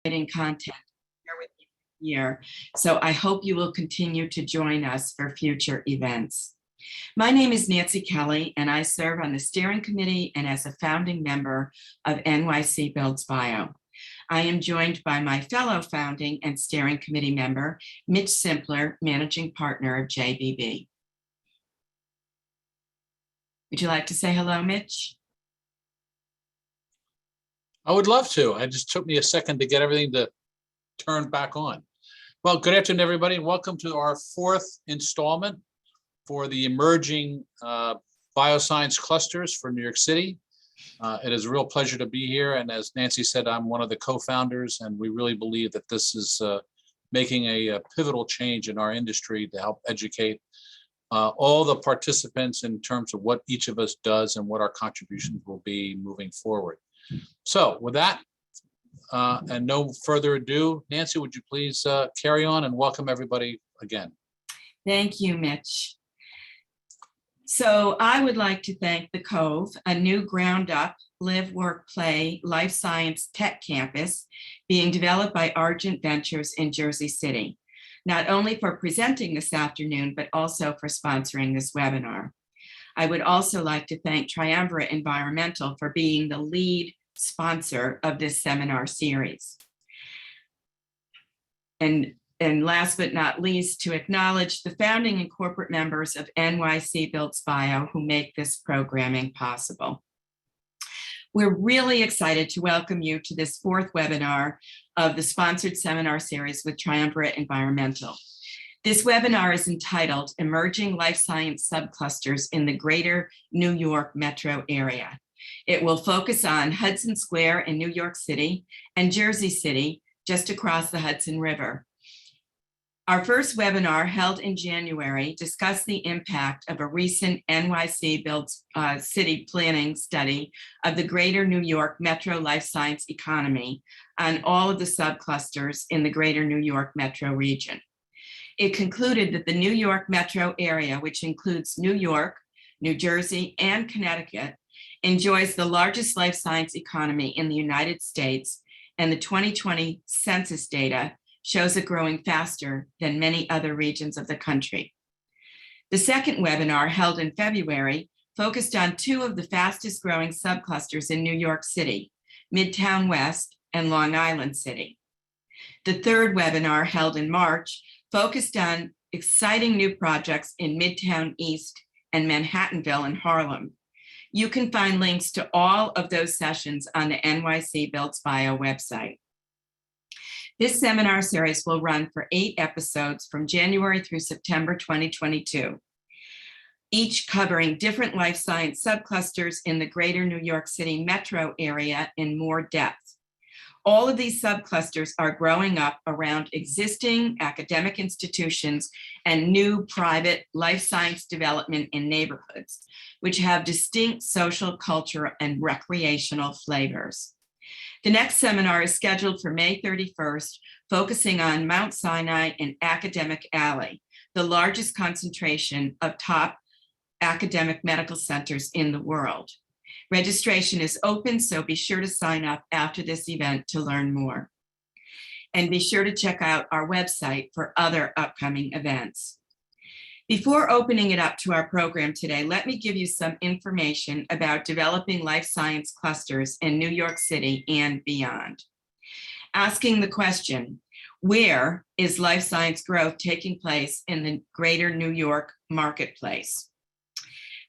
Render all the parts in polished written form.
content here with you here. So I hope you will continue to join us for future events. My name is Nancy Kelley, and I serve on the steering committee and as a founding member of NYC Builds Bio. I am joined by my fellow founding and steering committee member, Mitch Simpler, managing partner of JBB. Would you like to say hello, Mitch? I would love to. It just took me a second to get everything to turn back on. Well, good afternoon, everybody, and welcome to our fourth installment for the emerging bioscience clusters for New York City. It is a real pleasure to be here. And as Nancy said, I'm one of the co-founders, and we really believe that this is making a pivotal change in our industry to help educate all the participants in terms of what each of us does and what our contributions will be moving forward. So with that, and no further ado, Nancy, would you please carry on and welcome everybody again? Thank you, Mitch. So I would like to thank the Cove, a new ground up live, work, play, life science tech campus being developed by Argent Ventures in Jersey City, not only for presenting this afternoon, but also for sponsoring this webinar. I would also like to thank Triumvirate Environmental for being the lead sponsor of this seminar series. And last but not least, to acknowledge the founding and corporate members of NYC Builds Bio who make this programming possible. We're really excited to welcome you to this fourth webinar of the sponsored seminar series with Triumvirate Environmental. This webinar is entitled Emerging Life Science Subclusters in the Greater New York Metro Area. It will focus on Hudson Square in New York City and Jersey City, just across the Hudson River. Our first webinar, held in January, discussed the impact of a recent NYC Builds City Planning study of the Greater New York Metro Life Science economy on all of the subclusters in the Greater New York Metro region. It concluded that the New York metro area, which includes New York, New Jersey, and Connecticut, enjoys the largest life science economy in the United States, and the 2020 census data shows it growing faster than many other regions of the country. The second webinar, held in February, focused on two of the fastest growing subclusters in New York City, Midtown West and Long Island City. The third webinar, held in March, focused on exciting new projects in Midtown East and Manhattanville and Harlem. You can find links to all of those sessions on the NYC Builds Bio website. This seminar series will run for 8 episodes from January through September 2022, each covering different life science subclusters in the Greater New York City metro area in more depth. All of these subclusters are growing up around existing academic institutions and new private life science development in neighborhoods, which have distinct social, cultural, and recreational flavors. The next seminar is scheduled for May 31st, focusing on Mount Sinai and Academic Alley, the largest concentration of top academic medical centers in the world. Registration is open, so be sure to sign up after this event to learn more. And be sure to check out our website for other upcoming events. Before opening it up to our program today, let me give you some information about developing life science clusters in New York City and beyond. Asking the question, where is life science growth taking place in the Greater New York marketplace?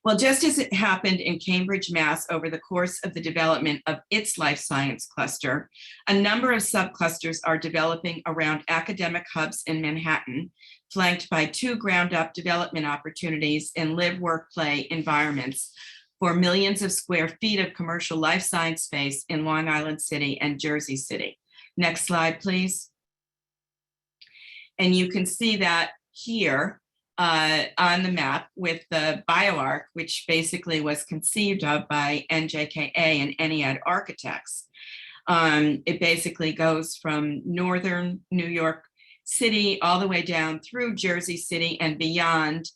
Well, just as it happened in Cambridge, Mass, over the course of the development of its life science cluster, a number of subclusters are developing around academic hubs in Manhattan, flanked by 2 ground-up development opportunities in live, work, play environments for millions of square feet of commercial life science space in Long Island City and Jersey City. Next slide, please. And you can see that here on the map with the BioArc, which basically was conceived of by NJKA and NEAD architects. It basically goes from northern New York City all the way down through Jersey City and beyond,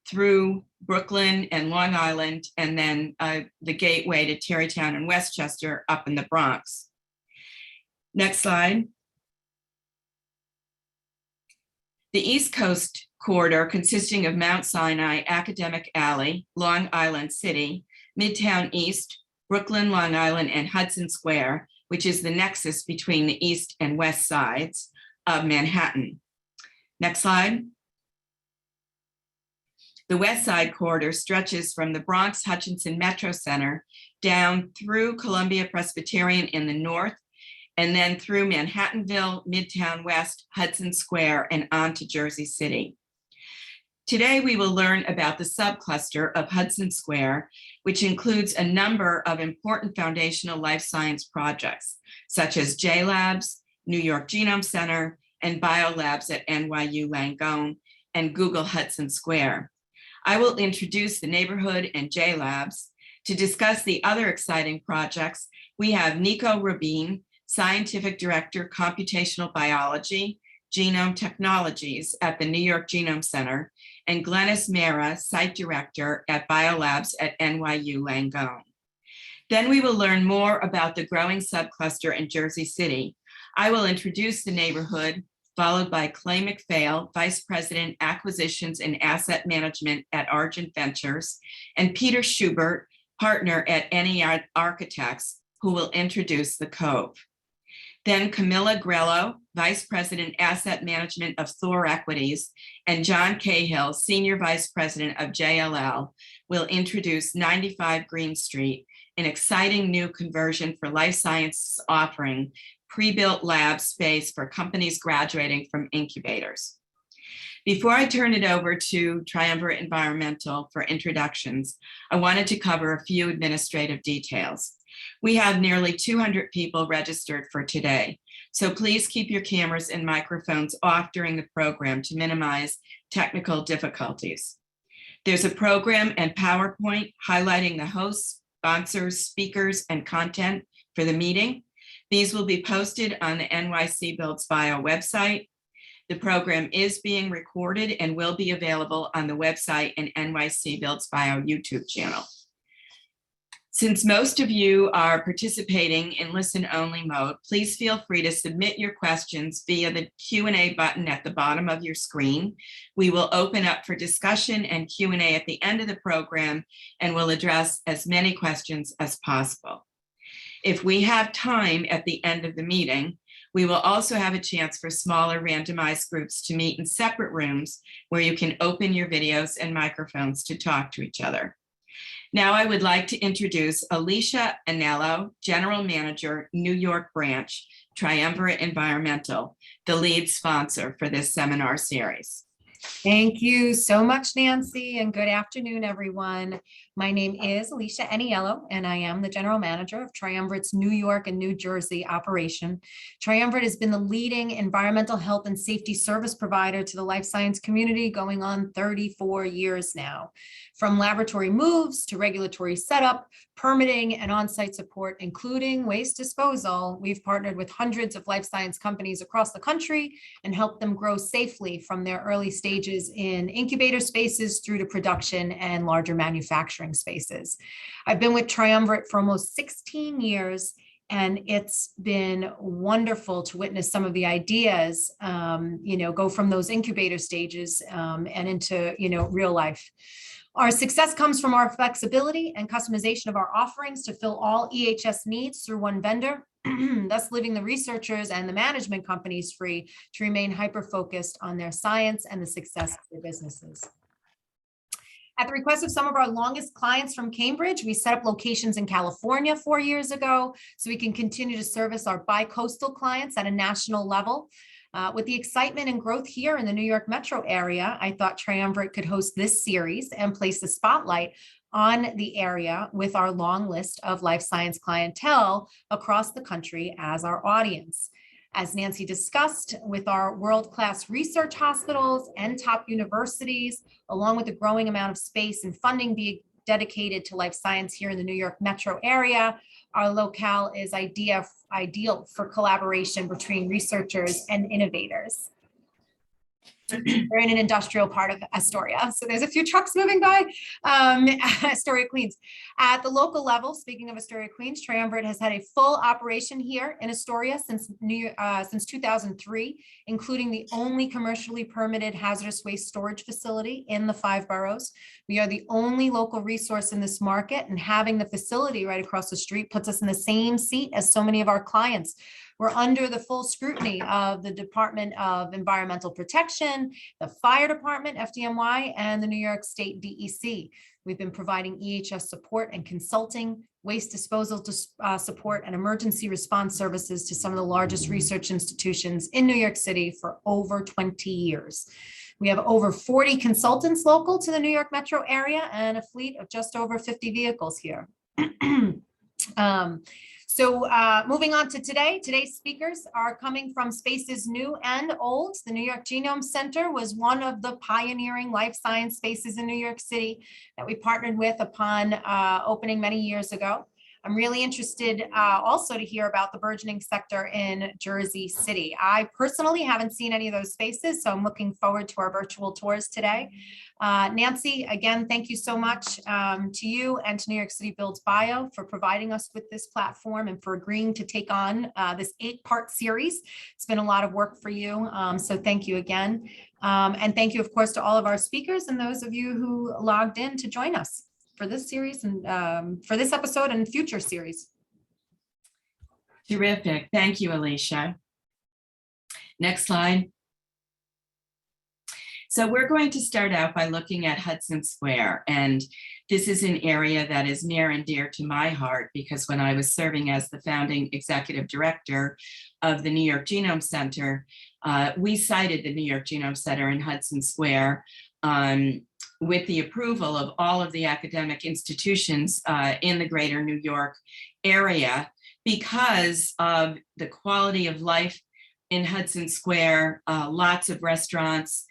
through Brooklyn and Long Island, and then the gateway to Tarrytown and Westchester up in the Bronx. Next slide. The East Coast corridor, consisting of Mount Sinai, Academic Alley, Long Island City, Midtown East, Brooklyn, Long Island, and Hudson Square, which is the nexus between the east and west sides of Manhattan. Next slide. The West Side corridor stretches from the Bronx Hutchinson Metro Center down through Columbia Presbyterian in the north, and then through Manhattanville, Midtown West, Hudson Square, and on to Jersey City. Today, we will learn about the subcluster of Hudson Square, which includes a number of important foundational life science projects, such as Jlabs, New York Genome Center, and BioLabs at NYU Langone, and Google Hudson Square. I will introduce the neighborhood and Jlabs. To discuss the other exciting projects, we have Nico Rubine, Scientific Director, Computational Biology, Genome Technologies at the New York Genome Center, and Glennis Mehra, Site Director at BioLabs at NYU Langone. Then we will learn more about the growing subcluster in Jersey City. I will introduce the neighborhood, followed by Clay McPhail, Vice President, Acquisitions and Asset Management at Argent Ventures, and Peter Schubert, Partner at NE Architects, who will introduce the Cove. Then Camilla Grello, Vice President, Asset Management of Thor Equities, and John Cahill, Senior Vice President of JLL, will introduce 95 Green Street, an exciting new conversion for life sciences offering pre-built lab space for companies graduating from incubators. Before I turn it over to Triumvirate Environmental for introductions, I wanted to cover a few administrative details. We have nearly 200 people registered for today, so please keep your cameras and microphones off during the program to minimize technical difficulties. There's a program and PowerPoint highlighting the hosts, sponsors, speakers, and content for the meeting. These will be posted on the NYC Builds Bio website. The program is being recorded and will be available on the website and NYC Builds Bio YouTube channel. Since most of you are participating in listen-only mode, please feel free to submit your questions via the Q&A button at the bottom of your screen. We will open up for discussion and Q&A at the end of the program, and will address as many questions as possible. If we have time at the end of the meeting, we will also have a chance for smaller randomized groups to meet in separate rooms where you can open your videos and microphones to talk to each other. Now I would like to introduce Alicia Anello, General Manager, New York Branch, Triumvirate Environmental, the lead sponsor for this seminar series. Thank you so much, Nancy, and good afternoon, everyone. My name is Alicia Aniello, and I am the General Manager of Triumvirate's New York and New Jersey operation. Triumvirate has been the leading environmental health and safety service provider to the life science community going on 34 years now. From laboratory moves to regulatory setup, permitting, and on-site support, including waste disposal, we've partnered with hundreds of life science companies across the country and helped them grow safely from their early stages in incubator spaces through to production and larger manufacturing spaces. I've been with Triumvirate for almost 16 years, and it's been wonderful to witness some of the ideas, go from those incubator stages and into, real life. Our success comes from our flexibility and customization of our offerings to fill all EHS needs through one vendor, thus leaving the researchers and the management companies free to remain hyper-focused on their science and the success of their businesses. At the request of some of our longest clients from Cambridge, we set up locations in California 4 years ago so we can continue to service our bi-coastal clients at a national level. With the excitement and growth here in the New York metro area, I thought Triumvirate could host this series and place the spotlight on the area with our long list of life science clientele across the country as our audience. As Nancy discussed, with our world-class research hospitals and top universities, along with the growing amount of space and funding being dedicated to life science here in the New York metro area, our locale is ideal for collaboration between researchers and innovators. We're in an industrial part of Astoria, so there's a few trucks moving by. Astoria, Queens. At the local level, speaking of Astoria, Queens, Triumvirate has had a full operation here in Astoria since 2003, including the only commercially permitted hazardous waste storage facility in the 5 boroughs. We are the only local resource in this market, and having the facility right across the street puts us in the same seat as so many of our clients. We're under the full scrutiny of the Department of Environmental Protection, the Fire Department, FDNY, and the New York State DEC. We've been providing EHS support and consulting, waste disposal support, and emergency response services to some of the largest research institutions in New York City for over 20 years. We have over 40 consultants local to the New York metro area and a fleet of just over 50 vehicles here. Moving on to today's speakers are coming from spaces new and old. The New York Genome Center was one of the pioneering life science spaces in New York City that we partnered with upon opening many years ago. I'm really interested also to hear about the burgeoning sector in Jersey City. I personally haven't seen any of those spaces, so I'm looking forward to our virtual tours today. Nancy, again, thank you so much to you and to New York City Builds Bio for providing us with this platform and for agreeing to take on this 8-part series. It's been a lot of work for you, so thank you again. And thank you, of course, to all of our speakers and those of you who logged in to join us for this series and for this episode and future series. Terrific. Thank you, Alicia. Next slide. So we're going to start out by looking at Hudson Square. And this is an area that is near and dear to my heart because when I was serving as the founding executive director of the New York Genome Center, we cited the New York Genome Center in Hudson Square with the approval of all of the academic institutions in the greater New York area because of the quality of life in Hudson Square, lots of restaurants,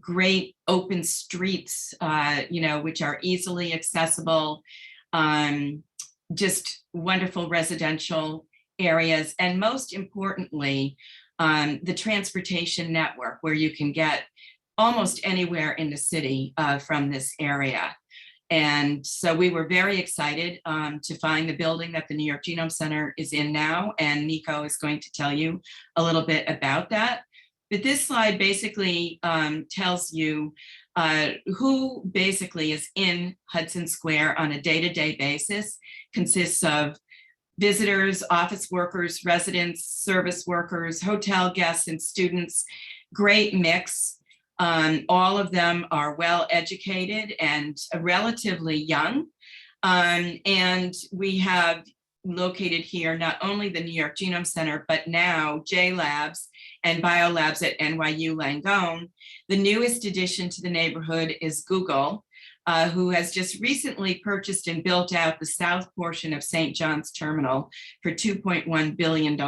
great open streets, which are easily accessible, just wonderful residential areas, and most importantly, the transportation network where you can get almost anywhere in the city from this area. And so we were very excited to find the building that the New York Genome Center is in now, and Nico is going to tell you a little bit about that. But this slide basically tells you who basically is in Hudson Square on a day-to-day basis, consists of visitors, office workers, residents, service workers, hotel guests, and students. Great mix. All of them are well educated and relatively young. And we have located here not only the New York Genome Center, but now Jlabs and BioLabs at NYU Langone. The newest addition to the neighborhood is Google, who has just recently purchased and built out the south portion of St. John's Terminal for $2.1 billion.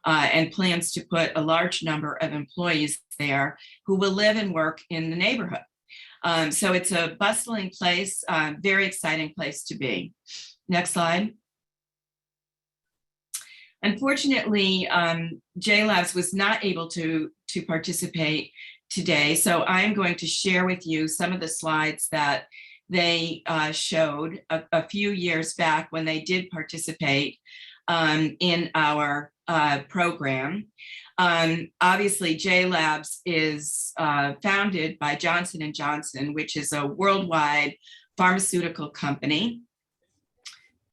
And plans to put a large number of employees there who will live and work in the neighborhood. So it's a bustling place, very exciting place to be. Next slide. Unfortunately, Jlabs was not able to participate today, so I'm going to share with you some of the slides that they showed a few years back when they did participate in our program. Obviously, Jlabs is founded by Johnson & Johnson, which is a worldwide pharmaceutical company.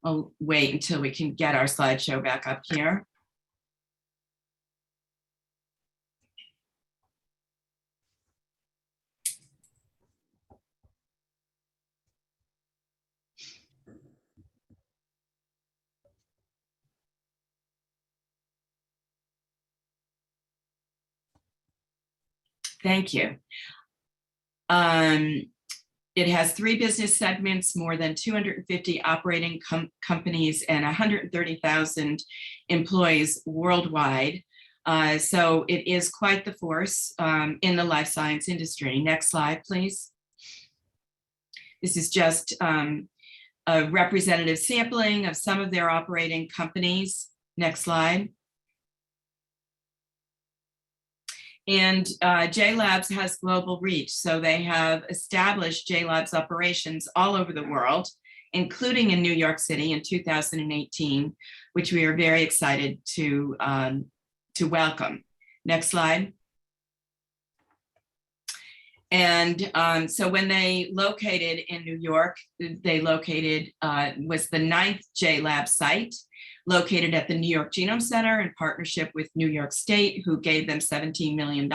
I'll wait until we can get our slideshow back up here. Thank you. It has 3 business segments, more than 250 operating companies, and 130,000 employees worldwide. So it is quite the force in the life science industry. Next slide, please. This is just a representative sampling of some of their operating companies. Next slide. And Jlabs has global reach, so they have established Jlabs operations all over the world, including in New York City in 2018, which we are very excited to welcome. Next slide. And so when they located in New York, they located, was the 9th Jlabs site, located at the New York Genome Center in partnership with New York State, who gave them $17 million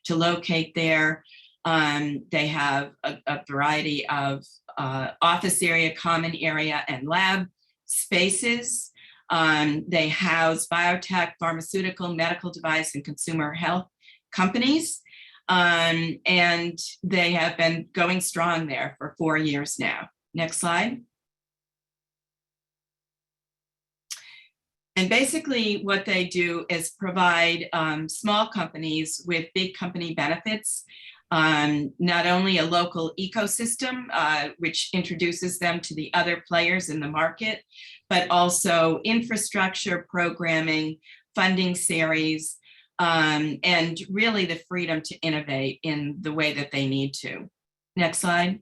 to locate there. They have a variety of office area, common area, and lab spaces. They house biotech, pharmaceutical, medical device, and consumer health companies. And they have been going strong there for 4 years now. Next slide. And basically what they do is provide small companies with big company benefits, not only a local ecosystem, which introduces them to the other players in the market, but also infrastructure, programming, funding series, and really the freedom to innovate in the way that they need to. Next slide.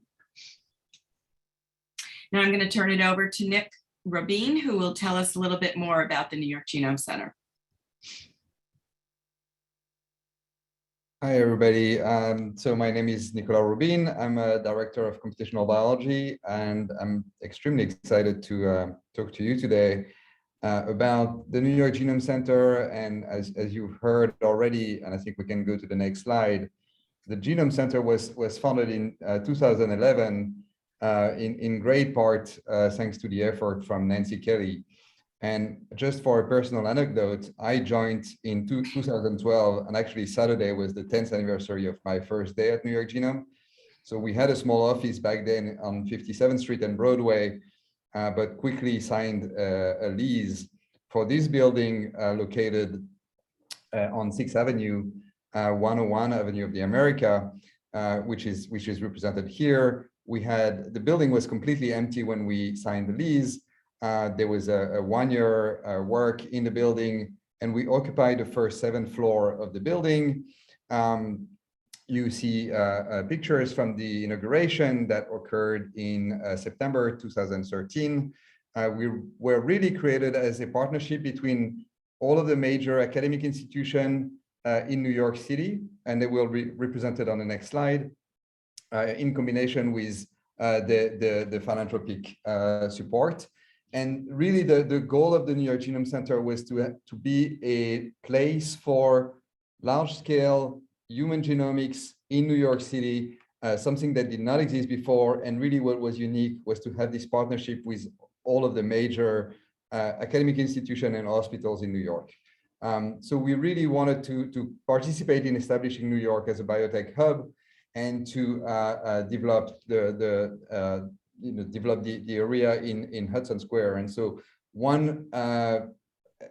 Now I'm going to turn it over to Nick Robine, who will tell us a little bit more about the New York Genome Center. Hi, everybody. So my name is Nico Rubin. I'm a director of computational biology, and I'm extremely excited to talk to you today about the New York Genome Center. And as you've heard already, and I think we can go to the next slide, the Genome Center was founded in 2011 in great part thanks to the effort from Nancy Kelley. And just for a personal anecdote, I joined in 2012, and actually Saturday was the 10th anniversary of my first day at New York Genome. So we had a small office back then on 57th Street and Broadway, but quickly signed a lease for this building located on 6th Avenue, 101 Avenue of the America, which is represented here. The building was completely empty when we signed the lease. There was a 1-year work in the building, and we occupied the first 7th floor of the building. You see pictures from the inauguration that occurred in September 2013. We were really created as a partnership between all of the major academic institutions in New York City, and they will be represented on the next slide, in combination with the philanthropic support. And really the goal of the New York Genome Center was to be a place for large-scale human genomics in New York City, something that did not exist before. And really what was unique was to have this partnership with all of the major academic institutions and hospitals in New York. So we really wanted to participate in establishing New York as a biotech hub, and to develop the area in Hudson Square. And so one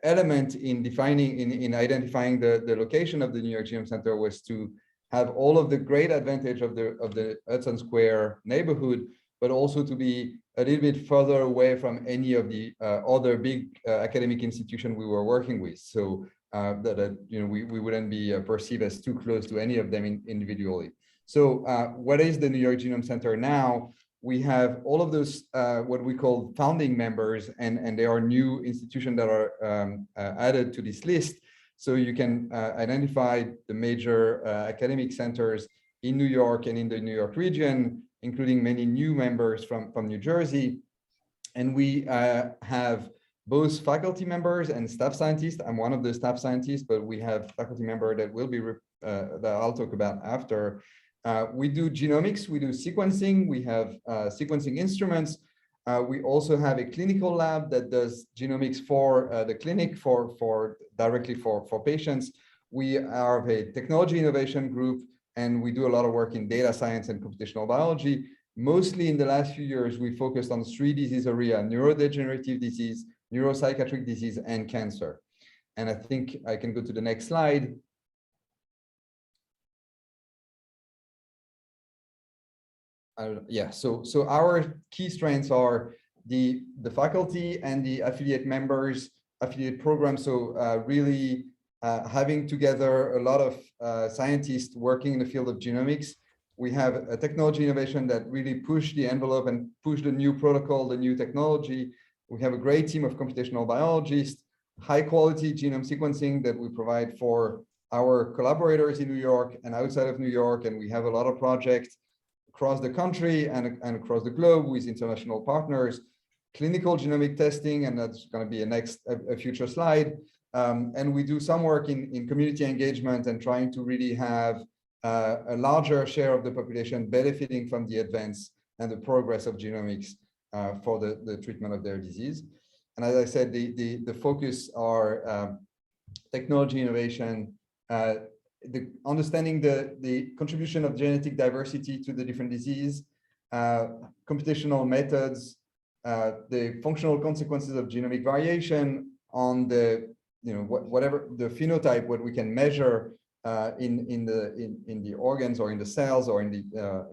element in identifying the location of the New York Genome Center was to have all of the great advantage of the Hudson Square neighborhood, but also to be a little bit further away from any of the other big academic institutions we were working with, so that we wouldn't be perceived as too close to any of them individually. So what is the New York Genome Center now? We have all of those what we call founding members, and there are new institutions that are added to this list. So you can identify the major academic centers in New York and in the New York region, including many new members from New Jersey. And we have both faculty members and staff scientists. I'm one of the staff scientists, but we have faculty member that will be that I'll talk about after. We do genomics, we do sequencing, we have sequencing instruments. We also have a clinical lab that does genomics for the clinic, directly for patients. We are a technology innovation group, and we do a lot of work in data science and computational biology. Mostly in the last few years, we focused on 3 disease areas: neurodegenerative disease, neuropsychiatric disease, and cancer. And I think I can go to the next slide. So our key strengths are the faculty and the affiliate members, affiliate programs. So really having together a lot of scientists working in the field of genomics. We have a technology innovation that really pushed the envelope and pushed the new protocol, the new technology. We have a great team of computational biologists, high quality genome sequencing that we provide for our collaborators in New York and outside of New York. And we have a lot of projects across the country and across the globe with international partners, clinical genomic testing, and that's going to be a future slide. And we do some work in community engagement and trying to really have a larger share of the population benefiting from the advance and the progress of genomics for the treatment of their disease. And as I said, the focus are technology innovation, understanding the contribution of genetic diversity to the different disease, computational methods, the functional consequences of genomic variation on the, whatever the phenotype, what we can measure in the organs or in the cells or in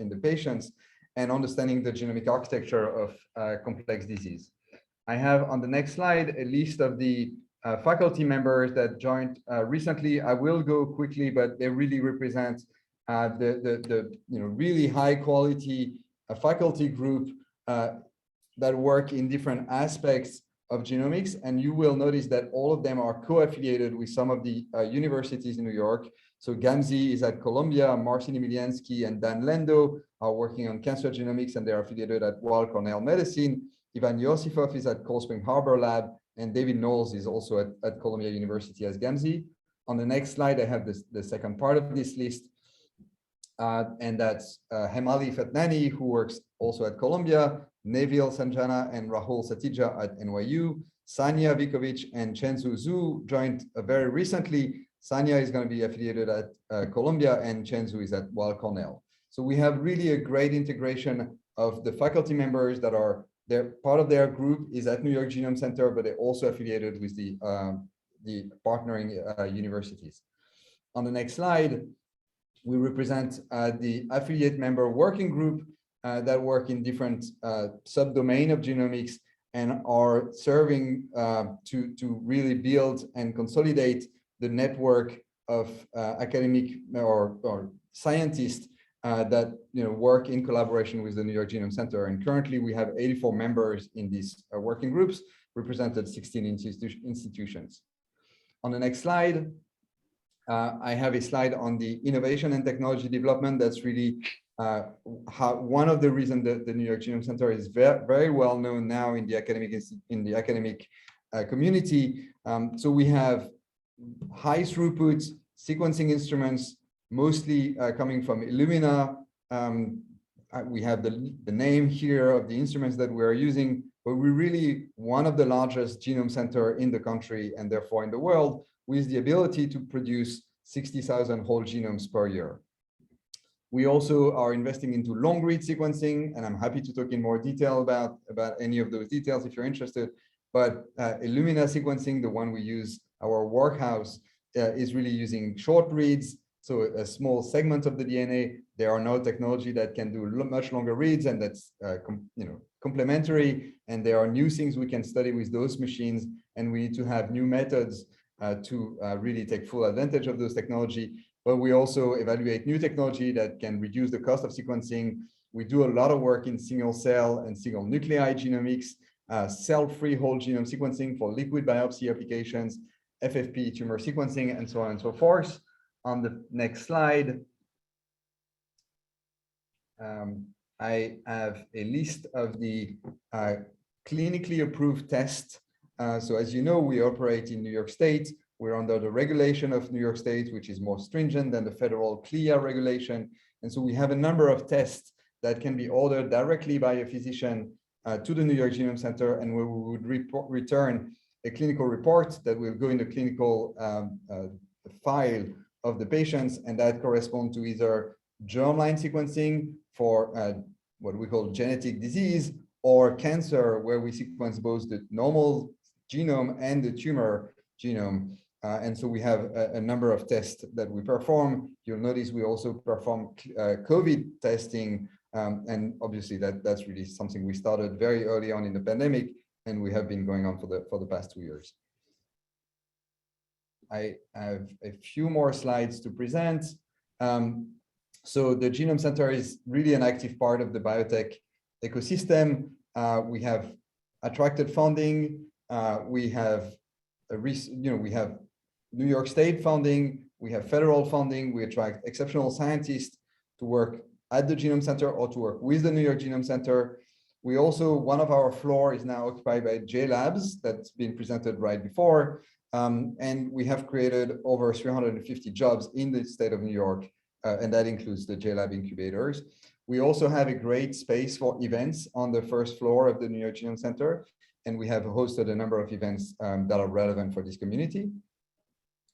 the patients, and understanding the genomic architecture of complex disease. I have on the next slide a list of the faculty members that joined recently. I will go quickly, but they really represent the really high quality faculty group that work in different aspects of genomics, and you will notice that all of them are co-affiliated with some of the universities in New York. So Gamzee is at Columbia, Marcin Emiliansky and Dan Lendo are working on cancer genomics, and they're affiliated at Weill Cornell Medicine. Ivan Yosifov is at Cold Spring Harbor Lab, and David Knowles is also at Columbia University as Gamzee. On the next slide, I have the second part of this list, and that's Hemali Fatnani, who works also at Columbia, Neville Sanjana and Rahul Satija at NYU, Sanya Vikovic and Chenzu Zhu joined very recently. Sanya is going to be affiliated at Columbia, and Chenzu is at Weill Cornell. So we have really a great integration of the faculty members that are there. Part of their group is at New York Genome Center, but they're also affiliated with the partnering universities. On the next slide, we represent the affiliate member working group that work in different subdomain of genomics and are serving to really build and consolidate the network of academic or scientists that work in collaboration with the New York Genome Center. And currently we have 84 members in these working groups, represented 16 institutions. On the next slide, I have a slide on the innovation and technology development. That's really one of the reasons that the New York Genome Center is very well known now in the academic community. So we have high throughput sequencing instruments, mostly coming from Illumina. We have the name here of the instruments that we're using, but we're really one of the largest genome center in the country and therefore in the world, with the ability to produce 60,000 whole genomes per year. We also are investing into long read sequencing, and I'm happy to talk in more detail about any of those details if you're interested. But Illumina sequencing, the one we use, our workhouse, is really using short reads, so a small segment of the DNA. There are no technology that can do much longer reads, and that's complementary. And there are new things we can study with those machines, and we need to have new methods to really take full advantage of those technology. But we also evaluate new technology that can reduce the cost of sequencing. We do a lot of work in single cell and single nuclei genomics, cell-free whole genome sequencing for liquid biopsy applications, FFP tumor sequencing, and so on and so forth. On the next slide, I have a list of the clinically approved tests. So as you know, we operate in New York State. We're under the regulation of New York State, which is more stringent than the federal CLIA regulation. And so we have a number of tests that can be ordered directly by a physician to the New York Genome Center, and we would return a clinical report that will go in the clinical file of the patients, and that corresponds to either germline sequencing for what we call genetic disease, or cancer, where we sequence both the normal genome and the tumor genome. And so we have a number of tests that we perform. You'll notice we also perform COVID testing, and obviously that's really something we started very early on in the pandemic, and we have been going on for the past 2 years. I have a few more slides to present. So the Genome Center is really an active part of the biotech ecosystem. We have attracted funding. We have we have New York State funding. We have federal funding. We attract exceptional scientists to work at the Genome Center or to work with the New York Genome Center. We also, one of our floor is now occupied by Jlabs that's been presented right before. And we have created over 350 jobs in the state of New York, and that includes the Jlab incubators. We also have a great space for events on the first floor of the New York Genome Center, and we have hosted a number of events that are relevant for this community.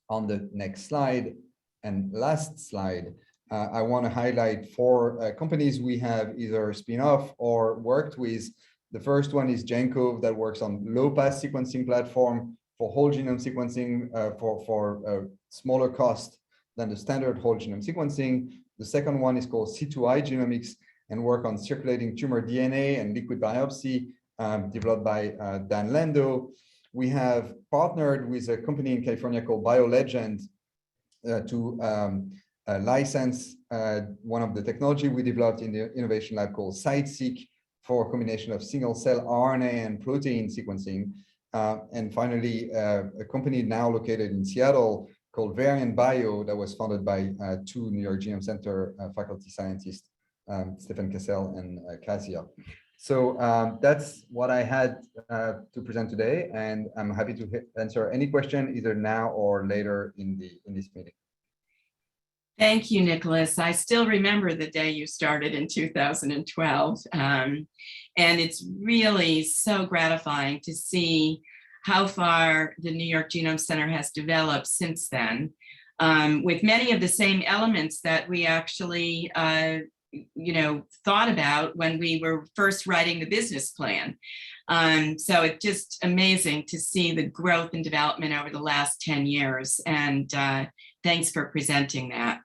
On the next slide and last slide, I want to highlight 4 companies we have either spin-off or worked with. The first one is Cove that works on low-pass sequencing platform for whole genome sequencing for smaller cost than the standard whole genome sequencing. The second one is called C2I Genomics and work on circulating tumor DNA and liquid biopsy, developed by Dan Lando. We have partnered with a company in California called BioLabs to license one of the technology we developed in the innovation lab called CiteSeq for a combination of single cell RNA and protein sequencing. And finally, a company now located in Seattle called Variant Bio that was founded by 2 New York Genome Center faculty scientists, Stephen Cassell and Kasia. So that's what I had to present today, and I'm happy to answer any question either now or later in this meeting. Thank you, Nicholas. I still remember the day you started in 2012. And it's really so gratifying to see how far the New York Genome Center has developed since then, with many of the same elements that we actually thought about when we were first writing the business plan. So it's just amazing to see the growth and development over the last 10 years. And thanks for presenting that.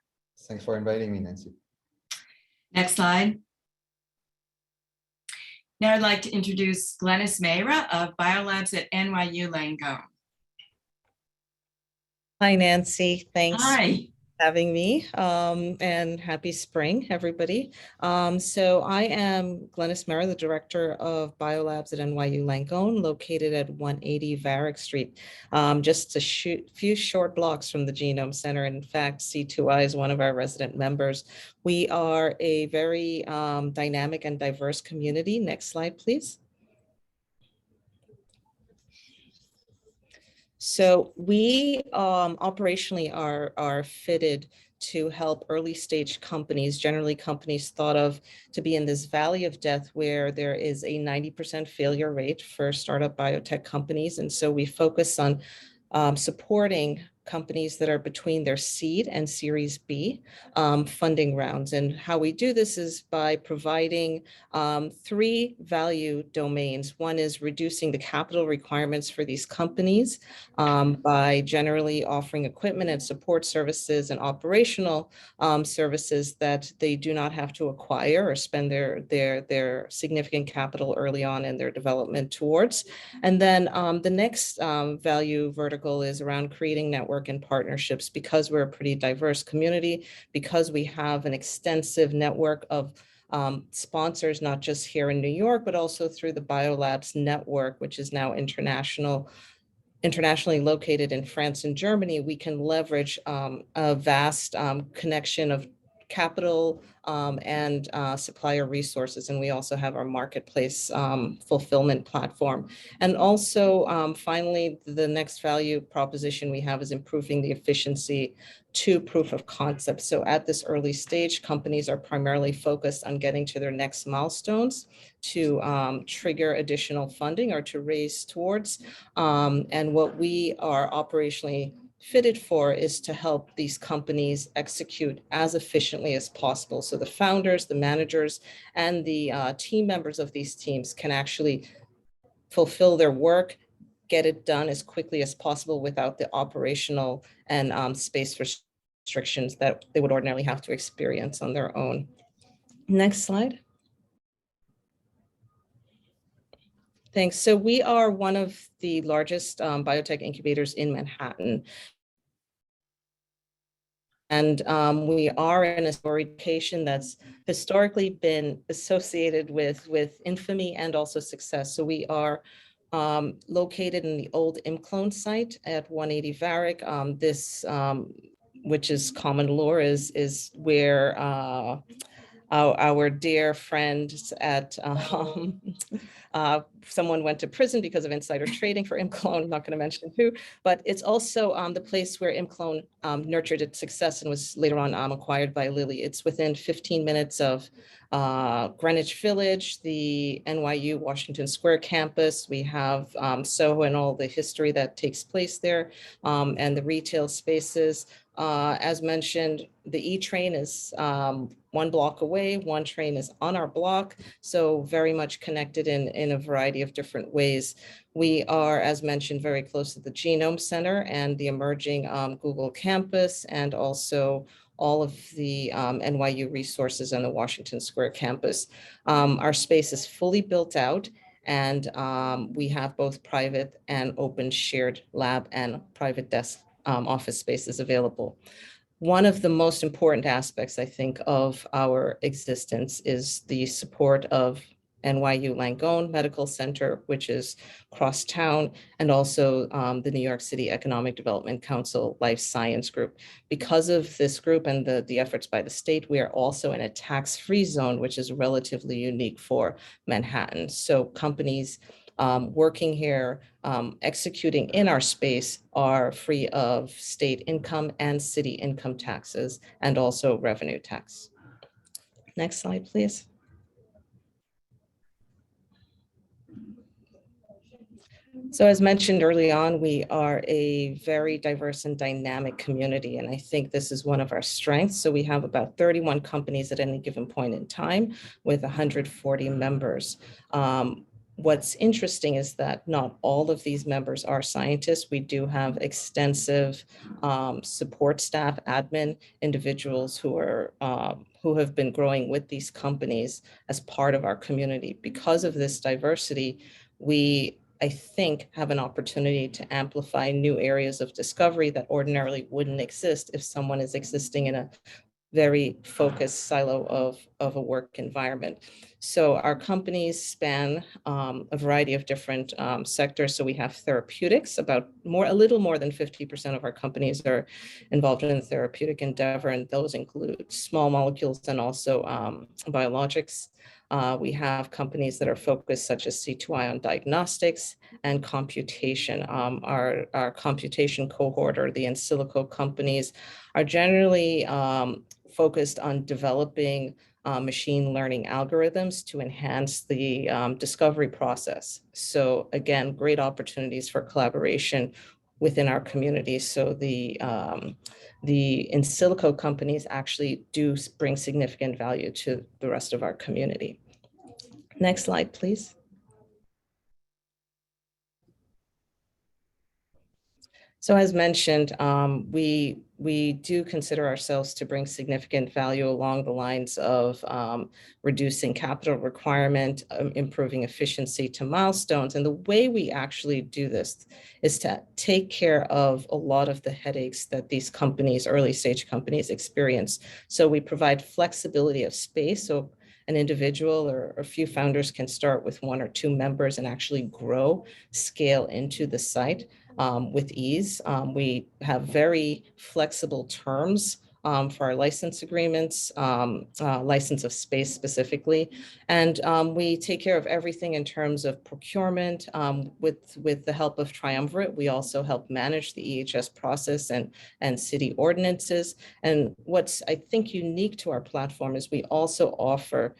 Thanks for inviting me, Nancy. Next slide. Now I'd like to introduce Glennis Mehra of BioLabs at NYU Langone. Hi, Nancy. Thanks Hi. for having me, and happy spring, everybody. So I am Glennis Mehra, the director of BioLabs at NYU Langone, located at 180 Varick Street, just a few short blocks from the Genome Center. In fact, C2I is one of our resident members. We are a very dynamic and diverse community. Next slide, please. So we operationally are fitted to help early stage companies, generally companies thought of to be in this valley of death where there is a 90% failure rate for startup biotech companies. And so we focus on supporting companies that are between their seed and Series B funding rounds. And how we do this is by providing 3 value domains. One is reducing the capital requirements for these companies by generally offering equipment and support services and operational services that they do not have to acquire or spend their significant capital early on in their development towards. And then the next value vertical is around creating network and partnerships, because we're a pretty diverse community, because we have an extensive network of sponsors, not just here in New York, but also through the BioLabs network, which is now internationally located in France and Germany. We can leverage a vast connection of capital and supplier resources. And we also have our marketplace fulfillment platform. And also, finally, the next value proposition we have is improving the efficiency to proof of concept. So at this early stage, companies are primarily focused on getting to their next milestones to trigger additional funding or to raise towards. And what we are operationally fitted for is to help these companies execute as efficiently as possible. So the founders, the managers, and the team members of these teams can actually fulfill their work, get it done as quickly as possible without the operational and space restrictions that they would ordinarily have to experience on their own. Next slide. Thanks. So we are one of the largest biotech incubators in Manhattan. And we are in a location that's historically been associated with infamy and also success. So we are located in the old IMCLONE site at 180 Varick. Which is common lore, is where our dear friends at someone went to prison because of insider trading for IMCLONE. I'm not going to mention who, but it's also the place where IMCLONE nurtured its success and was later on acquired by Lilly. It's within 15 minutes of Greenwich Village, the NYU Washington Square campus. We have Soho and all the history that takes place there, and the retail spaces. As mentioned, the E train is 1 block away, 1 train is on our block, so very much connected in a variety of different ways. We are, as mentioned, very close to the Genome Center and the emerging Google campus, and also all of the NYU resources on the Washington Square campus. Our space is fully built out, and we have both private and open shared lab and private desk office spaces available. One of the most important aspects, I think, of our existence is the support of NYU Langone Medical Center, which is cross town, and also the New York City Economic Development Council Life Science Group. Because of this group and the efforts by the state, we are also in a tax-free zone, which is relatively unique for Manhattan. So companies working here, executing in our space are free of state income and city income taxes, and also revenue tax. Next slide, please. So as mentioned early on, we are a very diverse and dynamic community, and I think this is one of our strengths. So we have about 31 companies at any given point in time with 140 members. What's interesting is that not all of these members are scientists. We do have extensive support staff, admin individuals who are who have been growing with these companies as part of our community. Because of this diversity, we, I think, have an opportunity to amplify new areas of discovery that ordinarily wouldn't exist if someone is existing in a very focused silo of a work environment. So our companies span a variety of different sectors. So we have therapeutics, a little more than 50% of our companies are involved in therapeutic endeavor, and those include small molecules and also biologics. We have companies that are focused, such as C2I on diagnostics and computation. Our computation cohort, or the in silico companies, are generally focused on developing machine learning algorithms to enhance the discovery process. So again, great opportunities for collaboration within our community. So the in silico companies actually do bring significant value to the rest of our community. Next slide, please. So as mentioned, we do consider ourselves to bring significant value along the lines of reducing capital requirement, improving efficiency to milestones. And the way we actually do this is to take care of a lot of the headaches that these companies, early stage companies, experience. So we provide flexibility of space. So an individual or a few founders can start with 1 or 2 members and actually grow, scale into the site with ease. We have very flexible terms for our license agreements, license of space specifically. And we take care of everything in terms of procurement with the help of Triumvirate. We also help manage the EHS process and city ordinances. And what's, I think, unique to our platform is we also offer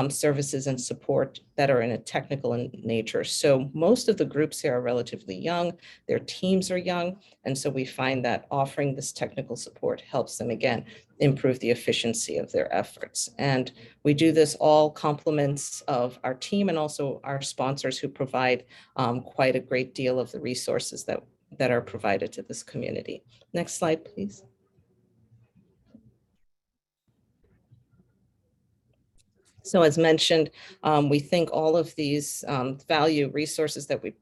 services and support that are in a technical in nature. So most of the groups here are relatively young, their teams are young, and so we find that offering this technical support helps them, again, improve the efficiency of their efforts. And we do this all compliments of our team and also our sponsors, who provide quite a great deal of the resources that are provided to this community. Next slide, please. So as mentioned, we think all of these value resources that we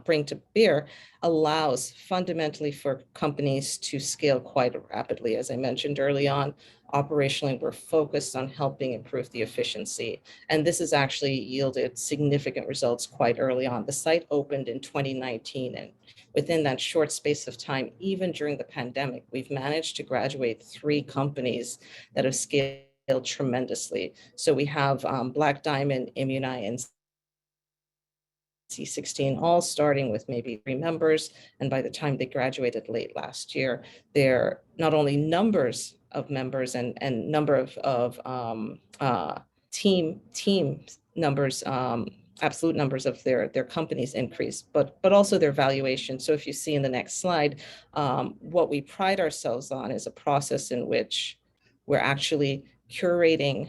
bring to bear allows fundamentally for companies to scale quite rapidly. As I mentioned early on, operationally, we're focused on helping improve the efficiency. And this has actually yielded significant results quite early on. The site opened in 2019, and within that short space of time, even during the pandemic, we've managed to graduate 3 companies that have scaled tremendously. So we have Black Diamond, Immuni, and C16, all starting with maybe 3 members. And by the time they graduated late last year, they're not only numbers of members and number of team numbers, absolute numbers of their companies increased, but also their valuation. So if you see in the next slide, what we pride ourselves on is a process in which we're actually curating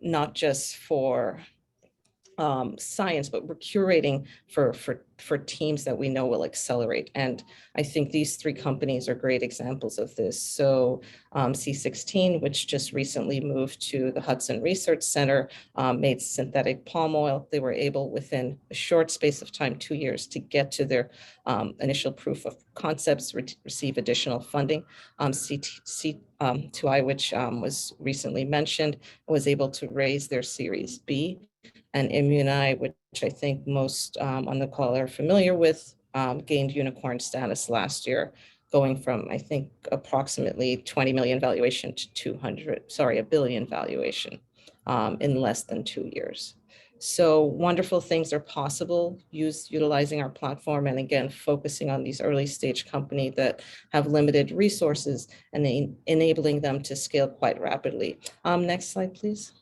not just for science, but we're curating for teams that we know will accelerate. And I think these 3 companies are great examples of this. So C16, which just recently moved to the Hudson Research Center, made synthetic palm oil. They were able within a short space of time, 2 years, to get to their initial proof of concepts, receive additional funding. C2I, which was recently mentioned, was able to raise their Series B. And Immuni, which I think most on the call are familiar with, gained unicorn status last year, going from, I think, approximately 20 million valuation to $1 billion valuation in less than 2 years. So wonderful things are possible utilizing our platform, and again, focusing on these early stage companies that have limited resources and enabling them to scale quite rapidly. Next slide, please.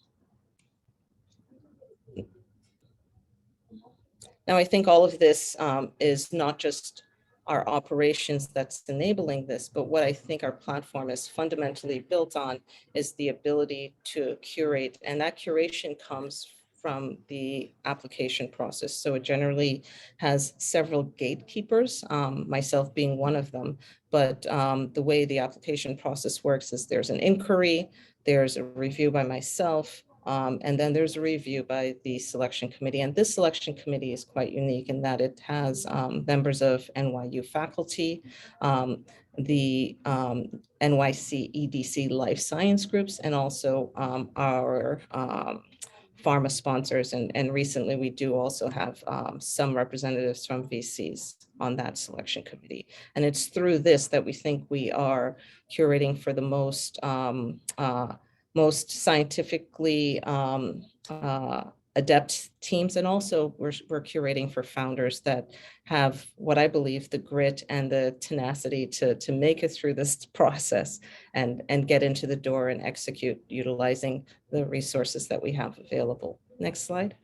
Now, I think all of this is not just our operations that's enabling this, but what I think our platform is fundamentally built on is the ability to curate, and that curation comes from the application process. So it generally has several gatekeepers, myself being one of them, but the way the application process works is there's an inquiry, there's a review by myself, and then there's a review by the selection committee. And this selection committee is quite unique in that it has members of NYU faculty, the NYC EDC Life Science groups, and also our pharma sponsors. And recently we do also have some representatives from VCs on that selection committee. And it's through this that we think we are curating for the most scientifically adept teams. And also we're curating for founders that have what I believe the grit and the tenacity to make it through this process and get into the door and execute utilizing the resources that we have available. Next slide.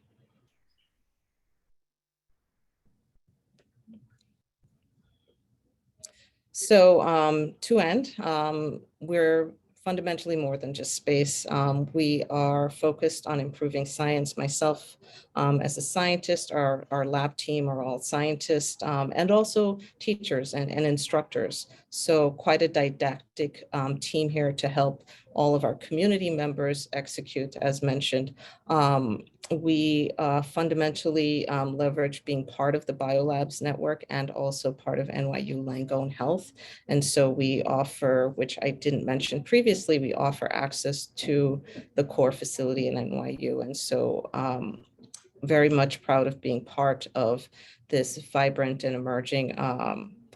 So to end, we're fundamentally more than just space. We are focused on improving science. Myself, as a scientist, our lab team are all scientists and also teachers and instructors. So quite a didactic team here to help all of our community members execute, as mentioned. We fundamentally leverage being part of the BioLabs network and also part of NYU Langone Health. And so we offer, which I didn't mention previously, we offer access to the core facility in NYU. And so very much proud of being part of this vibrant and emerging,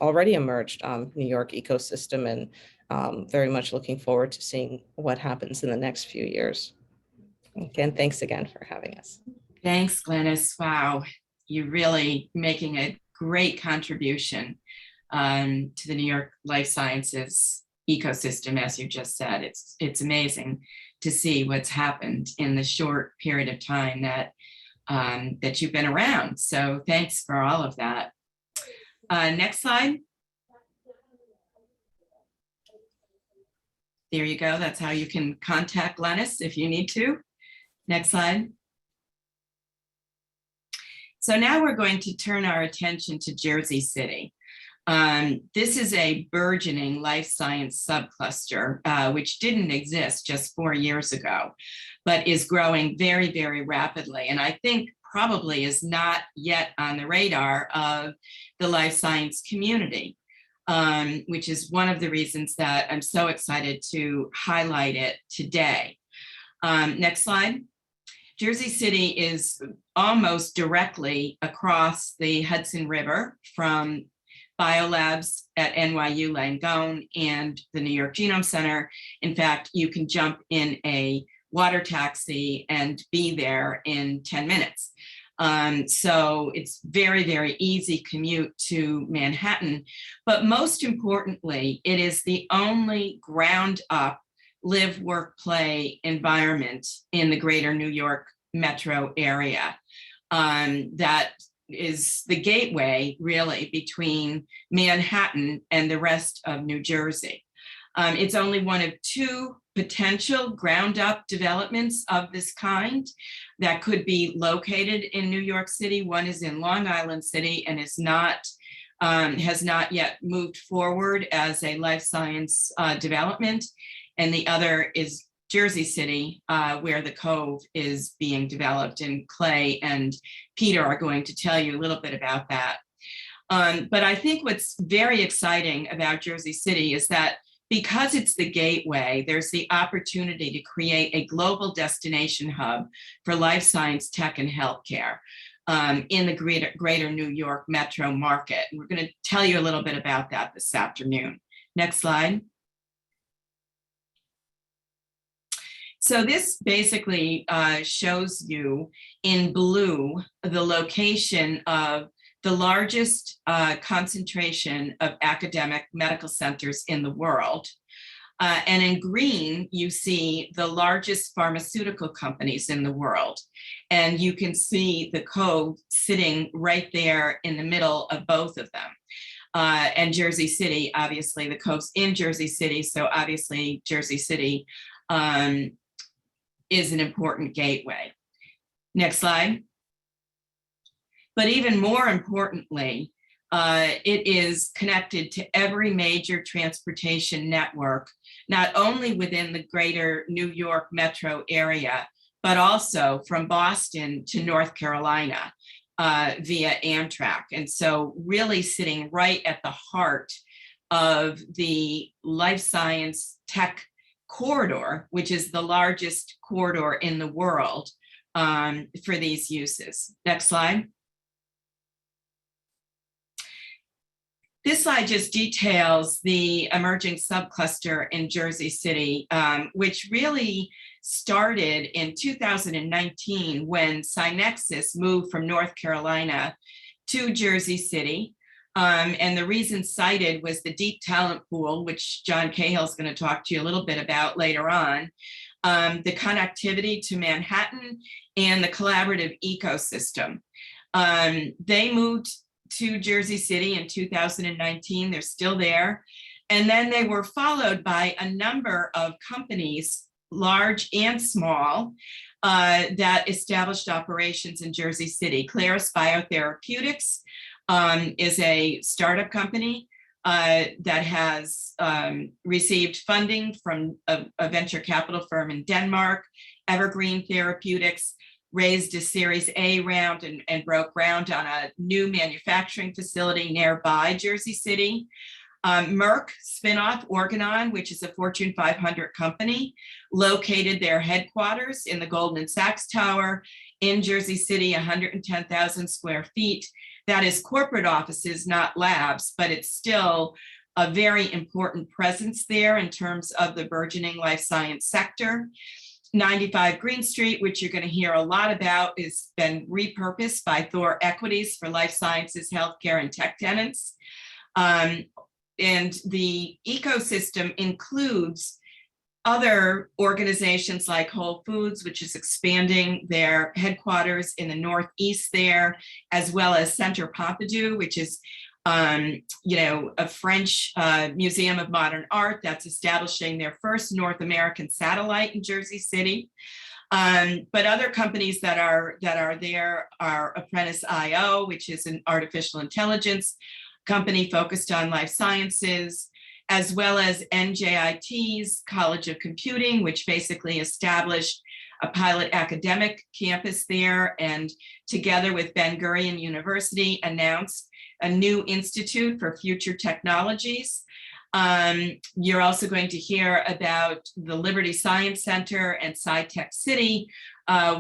already emerged New York ecosystem, and very much looking forward to seeing what happens in the next few years. Again, thanks again for having us. Thanks, Glennis. Wow, you're really making a great contribution to the New York life sciences ecosystem, as you just said. It's amazing to see what's happened in the short period of time that that you've been around. So thanks for all of that. Next slide. There you go. That's how you can contact Glennis if you need to. Next slide. So now we're going to turn our attention to Jersey City. This is a burgeoning life science subcluster, which didn't exist just 4 years ago, but is growing very, very rapidly. And I think probably is not yet on the radar of the life science community, which is one of the reasons that I'm so excited to highlight it today. Next slide. Jersey City is almost directly across the Hudson River from BioLabs at NYU Langone and the New York Genome Center. In fact, you can jump in a water taxi and be there in 10 minutes. So it's very, very easy commute to Manhattan. But most importantly, it is the only ground up live, work, play environment in the greater New York metro area. That is the gateway really between Manhattan and the rest of New Jersey. It's only one of two potential ground up developments of this kind that could be located in New York City. One is in Long Island City and is not has not yet moved forward as a life science development. And the other is Jersey City, where the Cove is being developed, and Clay and Peter are going to tell you a little bit about that. But I think what's very exciting about Jersey City is that because it's the gateway, there's the opportunity to create a global destination hub for life science, tech, and healthcare in the greater New York metro market. And we're going to tell you a little bit about that this afternoon. Next slide. So this basically shows you in blue the location of the largest concentration of academic medical centers in the world. And in green, you see the largest pharmaceutical companies in the world. And you can see the Cove sitting right there in the middle of both of them. And Jersey City, obviously, the Cove's in Jersey City, so obviously Jersey City is an important gateway. Next slide. But even more importantly, it is connected to every major transportation network, not only within the greater New York metro area, but also from Boston to North Carolina via Amtrak. And so really sitting right at the heart of the life science tech corridor, which is the largest corridor in the world for these uses. Next slide. This slide just details the emerging subcluster in Jersey City, which really started in 2019 when Synexus moved from North Carolina to Jersey City. And the reason cited was the deep talent pool, which John Cahill is going to talk to you a little bit about later on, the connectivity to Manhattan, and the collaborative ecosystem. They moved to Jersey City in 2019. They're still there. And then they were followed by a number of companies, large and small, that established operations in Jersey City. Claris Biotherapeutics is a startup company that has received funding from a venture capital firm in Denmark. Evergreen Therapeutics raised a Series A round and broke ground on a new manufacturing facility nearby Jersey City. Merck spinoff Organon, which is a Fortune 500 company, located their headquarters in the Goldman Sachs Tower in Jersey City, 110,000 square feet. That is corporate offices, not labs, but it's still a very important presence there in terms of the burgeoning life science sector. 95 Green Street, which you're going to hear a lot about, has been repurposed by Thor Equities for life sciences, healthcare, and tech tenants. And the ecosystem includes other organizations like Whole Foods, which is expanding their headquarters in the Northeast there, as well as Centre Pompidou, which is a French Museum of Modern Art that's establishing their first North American satellite in Jersey City. But other companies that are there are Apprentice.io, which is an artificial intelligence company focused on life sciences, as well as NJIT's College of Computing, which basically established a pilot academic campus there, and together with Ben-Gurion University announced a new institute for future technologies. You're also going to hear about the Liberty Science Center and SciTech City,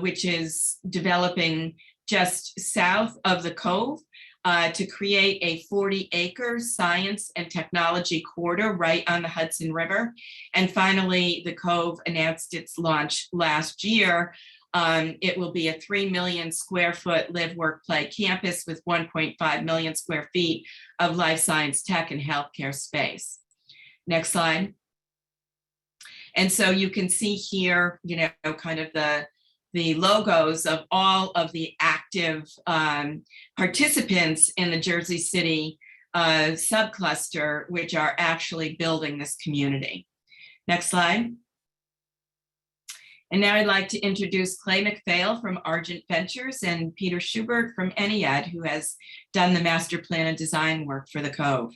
which is developing just south of the Cove to create a 40-acre science and technology corridor right on the Hudson River. And finally, the Cove announced its launch last year. It will be a 3 million square foot live, work, play campus with 1.5 million square feet of life science, tech, and healthcare space. Next slide. And so you can see here, you know, kind of the logos of all of the active participants in the Jersey City subcluster, which are actually building this community. Next slide. And now I'd like to introduce Clay McPhail from Argent Ventures and Peter Schubert from NEAD, who has done the master plan and design work for the Cove.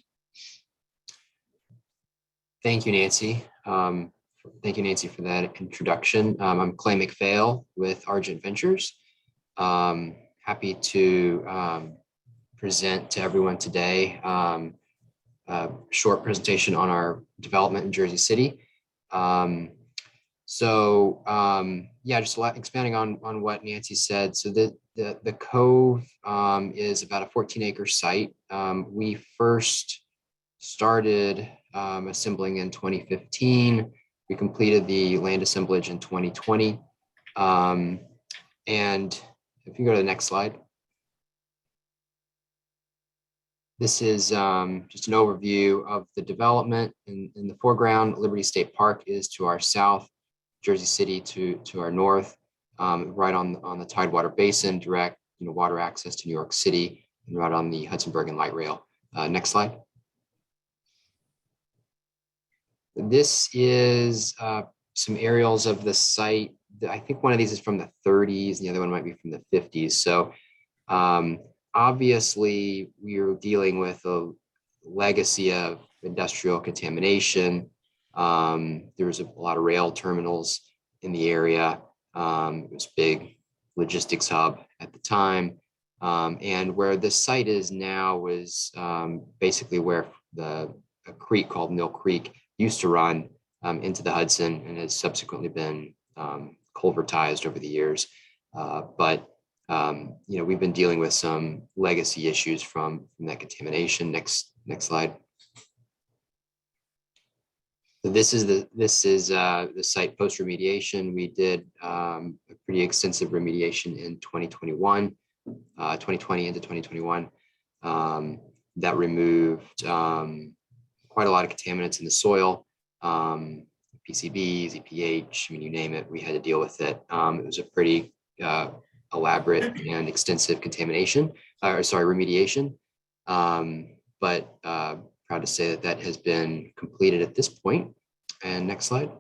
Thank you, Nancy. Thank you, Nancy, for that introduction. I'm Clay McPhail with Argent Ventures. Happy to present to everyone today a short presentation on our development in Jersey City. Yeah, just expanding on what Nancy said. So the Cove is about a 14-acre site. We first started assembling in 2015. We completed the land assemblage in 2020. And if you go to the next slide. This is just an overview of the development. In the foreground, Liberty State Park is to our south, Jersey City to our north, right on the Tidewater Basin, direct water access to New York City, and right on the Hudson Bergen Light Rail. Next slide. This is some aerials of the site. I think one of these is from the 30s, and the other one might be from the 50s. So obviously, we are dealing with a legacy of industrial contamination. There was a lot of rail terminals in the area. It was a big logistics hub at the time. And where this site is now was basically where a creek called Mill Creek used to run into the Hudson and has subsequently been culvertized over the years. But we've been dealing with some legacy issues from that contamination. Next slide. So this is the site post remediation. We did a pretty extensive remediation in 2020 into 2021. That removed quite a lot of contaminants in the soil, PCBs, EPH, I mean, you name it, we had to deal with it. It was a pretty elaborate and extensive remediation. But proud to say that has been completed at this point. And next slide.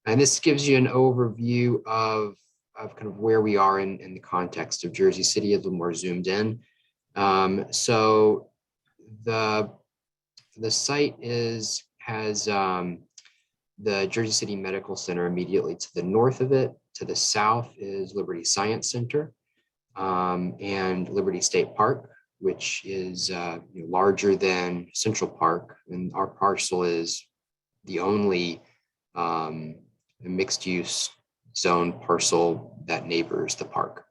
And this gives you an overview of kind of where we are in the context of Jersey City, a little more zoomed in. So the site has the Jersey City Medical Center immediately to the north of it. To the south is Liberty Science Center and Liberty State Park, which is larger than Central Park. And our parcel is the only mixed use zone parcel that neighbors the park.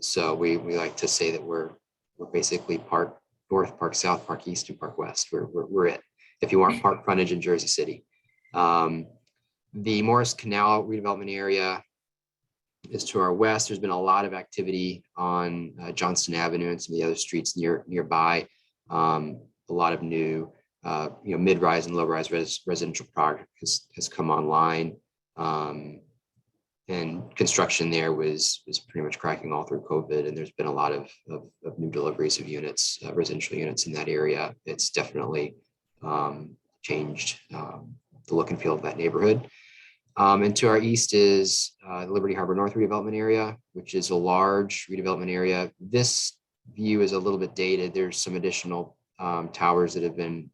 So we like to say that we're basically Park North, Park South, Park East, and Park West. We're it. If you want park frontage in Jersey City. The Morris Canal redevelopment area is to our west. There's been a lot of activity on Johnston Avenue and some of the other streets nearby. A lot of new, mid-rise and low-rise residential product has come online. And construction there was pretty much cracking all through COVID. And there's been a lot of new deliveries of units, residential units in that area. It's definitely changed the look and feel of that neighborhood. And to our east is the Liberty Harbor North redevelopment area, which is a large redevelopment area. This view is a little bit dated. There's some additional towers that have been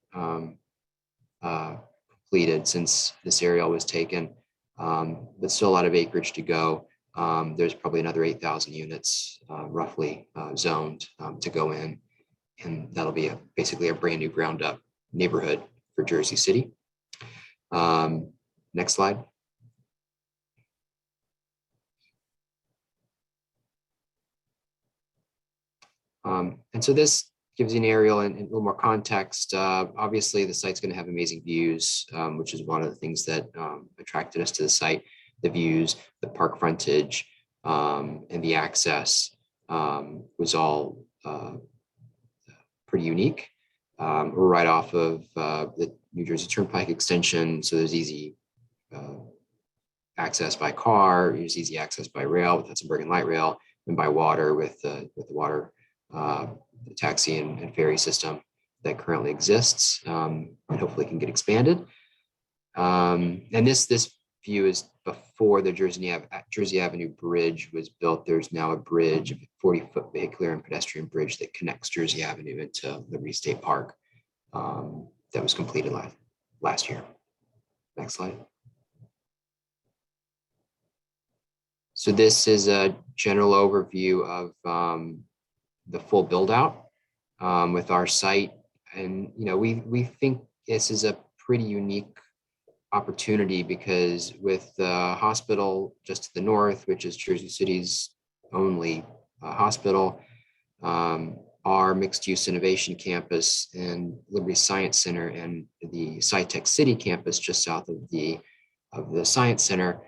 completed since this aerial was taken, but still a lot of acreage to go. There's probably another 8,000 units roughly zoned to go in, and that'll be basically a brand new ground up neighborhood for Jersey City. Next slide. And so this gives you an aerial and a little more context. Obviously, the site's going to have amazing views, which is one of the things that attracted us to the site. The views, the park frontage, and the access was all pretty unique. We're right off of the New Jersey Turnpike extension, so there's easy access by car, there's easy access by rail with Hudson Bergen Light Rail, and by water with the water the taxi and ferry system that currently exists, and hopefully can get expanded. And this view is before the Jersey Avenue Bridge was built. There's now a bridge, a 40-foot vehicular and pedestrian bridge that connects Jersey Avenue into Liberty State Park that was completed last year. Next slide. So this is a general overview of the full build out with our site. And, you know, we think this is a pretty unique opportunity because with the hospital just to the north, which is Jersey City's only hospital, our mixed use innovation campus and Liberty Science Center and the SciTech City campus just south of the Science Center,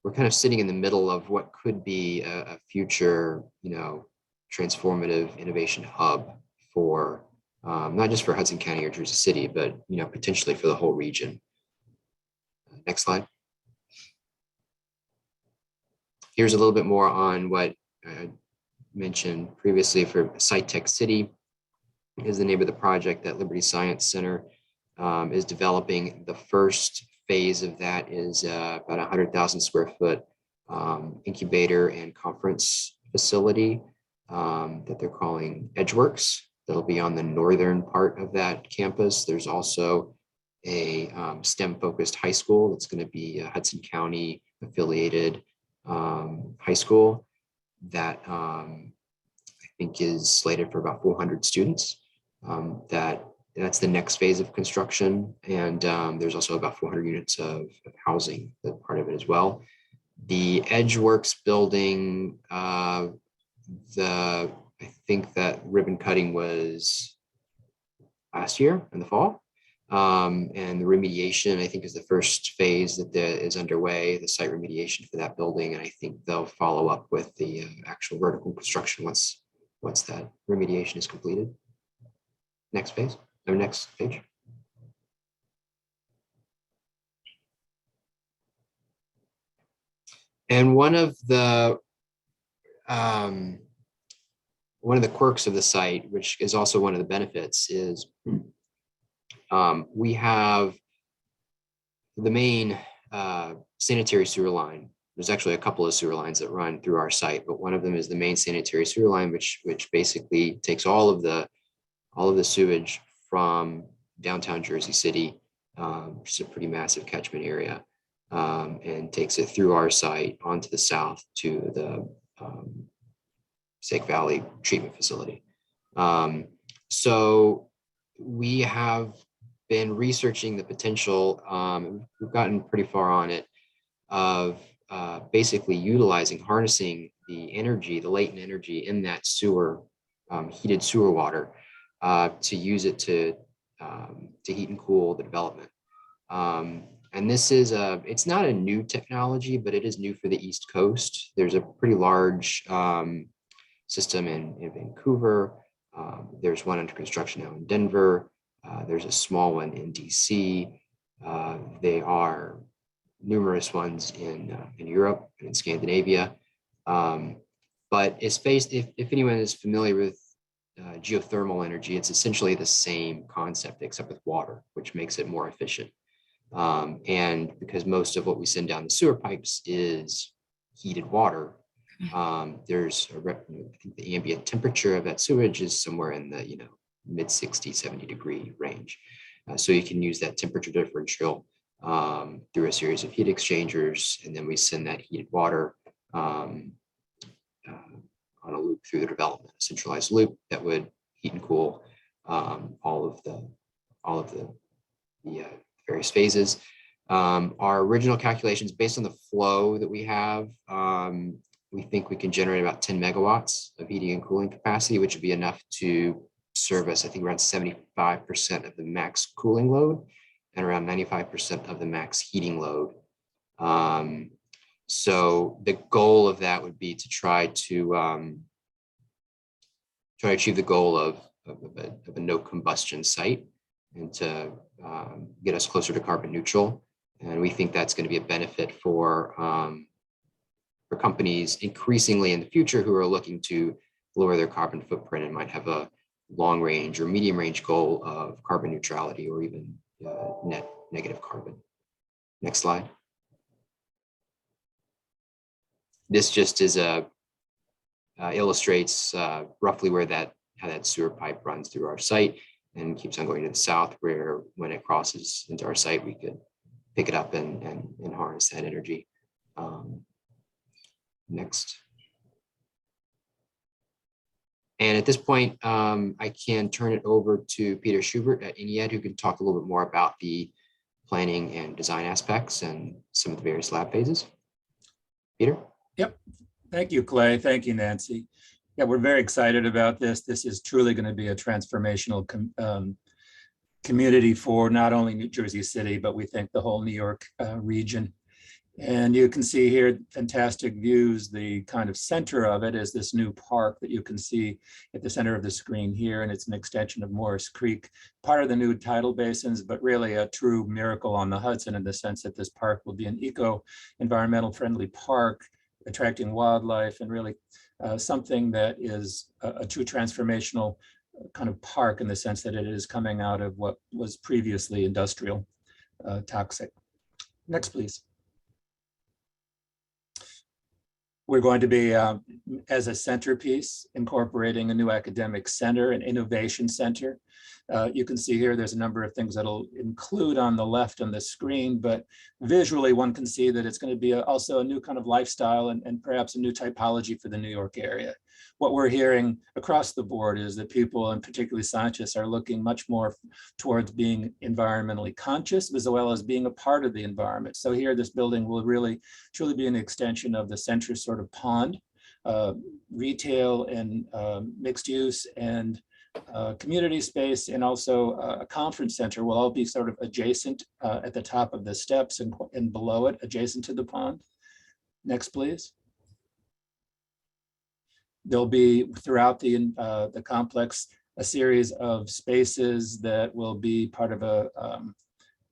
we're kind of sitting in the middle of what could be a future, you know, transformative innovation hub for not just for Hudson County or Jersey City, but, you know, potentially for the whole region. Next slide. Here's a little bit more on what I mentioned previously for SciTech City is the name of the project that Liberty Science Center is developing. The first phase of that is about 100,000 square foot incubator and conference facility that they're calling EdgeWorks. That'll be on the northern part of that campus. There's also a STEM-focused high school that's going to be a Hudson County affiliated high school that I think is slated for about 400 students. That's the next phase of construction. And there's also about 400 units of housing that part of it as well. The EdgeWorks building, I think that ribbon cutting was last year in the fall. And the remediation, I think, is the first phase that is underway, the site remediation for that building. And I think they'll follow up with the actual vertical construction once that remediation is completed. Next phase, or next page. And one of the quirks of the site, which is also one of the benefits, is we have the main sanitary sewer line. There's actually a couple of sewer lines that run through our site, but one of them is the main sanitary sewer line, which basically takes all of the sewage from downtown Jersey City, which is a pretty massive catchment area, and takes it through our site onto the south to the Snake Valley treatment facility. So we have been researching the potential, we've gotten pretty far on it, of basically harnessing the energy, the latent energy in that sewer, heated sewer water, to use it to heat and cool the development. And this is it's not a new technology, but it is new for the East Coast. There's a pretty large system in Vancouver. There's one under construction now in Denver. There's a small one in DC. There are numerous ones in Europe and in Scandinavia. But if anyone is familiar with geothermal energy, it's essentially the same concept except with water, which makes it more efficient. And because most of what we send down the sewer pipes is heated water, I think the ambient temperature of that sewage is somewhere in the mid 60, 70 degree range. So you can use that temperature differential through a series of heat exchangers, and then we send that heated water on a loop through the development, a centralized loop that would heat and cool all of the various phases. Our original calculations, based on the flow that we have, we think we can generate about 10 megawatts of heating and cooling capacity, which would be enough to service, I think, around 75% of the max cooling load and around 95% of the max heating load. So the goal of that would be to try to achieve the goal of a no combustion site, and to get us closer to carbon neutral. And we think that's going to be a benefit for companies increasingly in the future who are looking to lower their carbon footprint and might have a long range or medium range goal of carbon neutrality or even net negative carbon. Next slide. This just is illustrates roughly where how that sewer pipe runs through our site and keeps on going to the south, where when it crosses into our site, we could pick it up and harness that energy. Next. And at this point, I can turn it over to Peter Schubert at NYC, who can talk a little bit more about the planning and design aspects and some of the various lab phases. Peter? Yep. Thank you, Clay. Thank you, Nancy. Yeah, we're very excited about this. This is truly going to be a transformational community for not only New Jersey City, but we think the whole New York region. And you can see here fantastic views. The kind of center of it is this new park that you can see at the center of the screen here, and it's an extension of Morris Creek, part of the new tidal basins, but really a true miracle on the Hudson in the sense that this park will be an environmental friendly park, attracting wildlife, and really something that is a true transformational kind of park in the sense that it is coming out of what was previously industrial toxic. Next, please. We're going to be, as a centerpiece, incorporating a new academic center, an innovation center. You can see here, there's a number of things that'll include on the left on the screen, but visually one can see that it's going to be also a new kind of lifestyle and perhaps a new typology for the New York area. What we're hearing across the board is that people, and particularly scientists, are looking much more towards being environmentally conscious as well as being a part of the environment. So here, this building will really truly be an extension of the center sort of pond, retail and mixed use and community space, and also a conference center will all be sort of adjacent at the top of the steps and below it, adjacent to the pond. Next, please. There'll be throughout the complex a series of spaces that will be part of a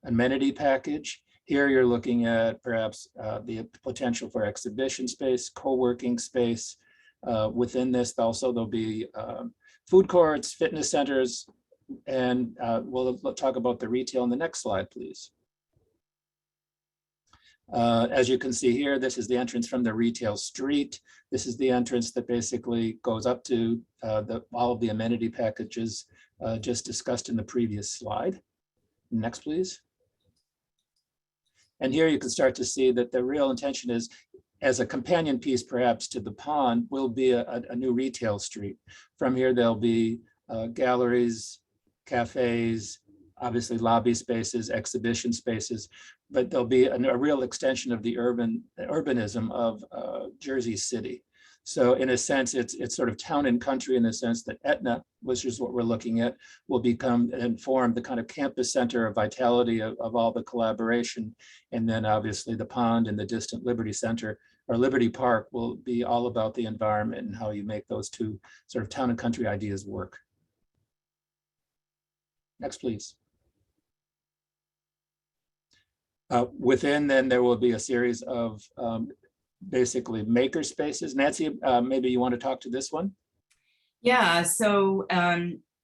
amenity package. Here you're looking at perhaps the potential for exhibition space, co-working space. Within this also there'll be food courts, fitness centers, and we'll talk about the retail in the next slide, please. As you can see here, this is the entrance from the retail street. This is the entrance that basically goes up to all of the amenity packages just discussed in the previous slide. Next, please. And here you can start to see that the real intention is, as a companion piece perhaps to the pond, will be a new retail street. From here, there'll be galleries, cafes, obviously lobby spaces, exhibition spaces, but there'll be a real extension of the urbanism of Jersey City. So in a sense, it's sort of town and country in the sense that Etna, which is what we're looking at, will become and form the kind of campus center of vitality of all the collaboration. And then obviously the pond and the distant Liberty Center or Liberty Park will be all about the environment and how you make those two sort of town and country ideas work. Next, please. Within then there will be a series of basically maker spaces. Nancy, maybe you want to talk to this one? Yeah, so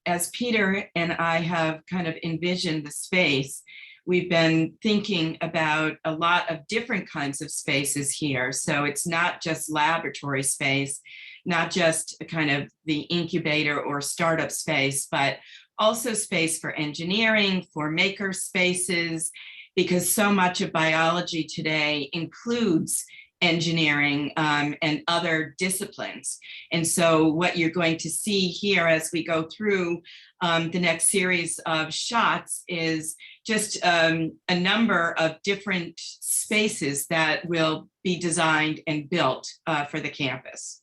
as Peter and I have kind of envisioned the space, we've been thinking about a lot of different kinds of spaces here. So it's not just laboratory space, not just kind of the incubator or startup space, but also space for engineering, for maker spaces, because so much of biology today includes engineering and other disciplines. And so what you're going to see here as we go through the next series of shots is just a number of different spaces that will be designed and built for the campus.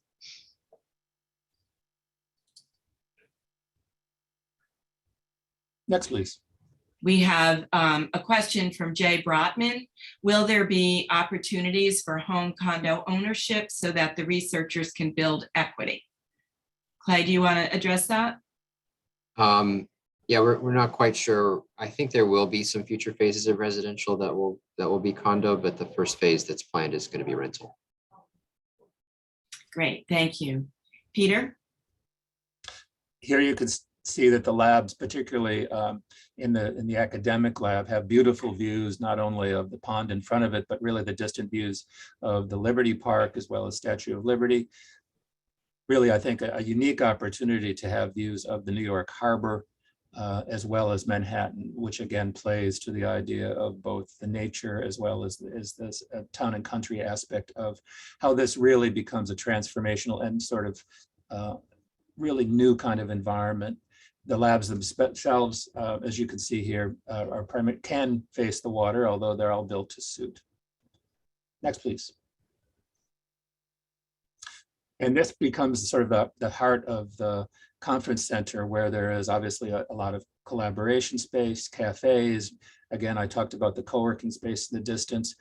Next, please. We have a question from Jay Brotman. Will there be opportunities for home condo ownership so that the researchers can build equity? Clay, do you want to address that? Yeah, we're not quite sure. I think there will be some future phases of residential that will be condo, but the first phase that's planned is going to be rental. Great, thank you. Peter? Here you can see that the labs, particularly in the academic lab, have beautiful views, not only of the pond in front of it, but really the distant views of the Liberty Park as well as Statue of Liberty. Really, I think a unique opportunity to have views of the New York Harbor as well as Manhattan, which again plays to the idea of both the nature as well as this town and country aspect of how this really becomes a transformational and sort of really new kind of environment. The labs themselves, as you can see here, can face the water, although they're all built to suit. Next, please. And this becomes sort of the heart of the conference center, where there is obviously a lot of collaboration space, cafes. Again, I talked about the co-working space in the distance,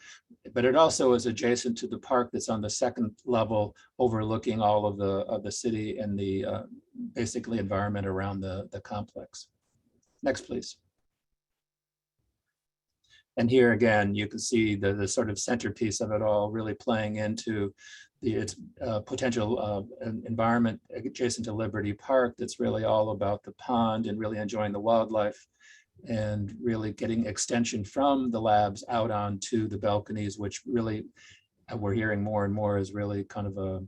but it also is adjacent to the park that's on the second level, overlooking all of the city and the basically environment around the complex. Next, please. And here again, you can see the sort of centerpiece of it all really playing into its potential environment adjacent to Liberty Park. That's really all about the pond and really enjoying the wildlife and really getting extension from the labs out onto the balconies, which really we're hearing more and more is really kind of a,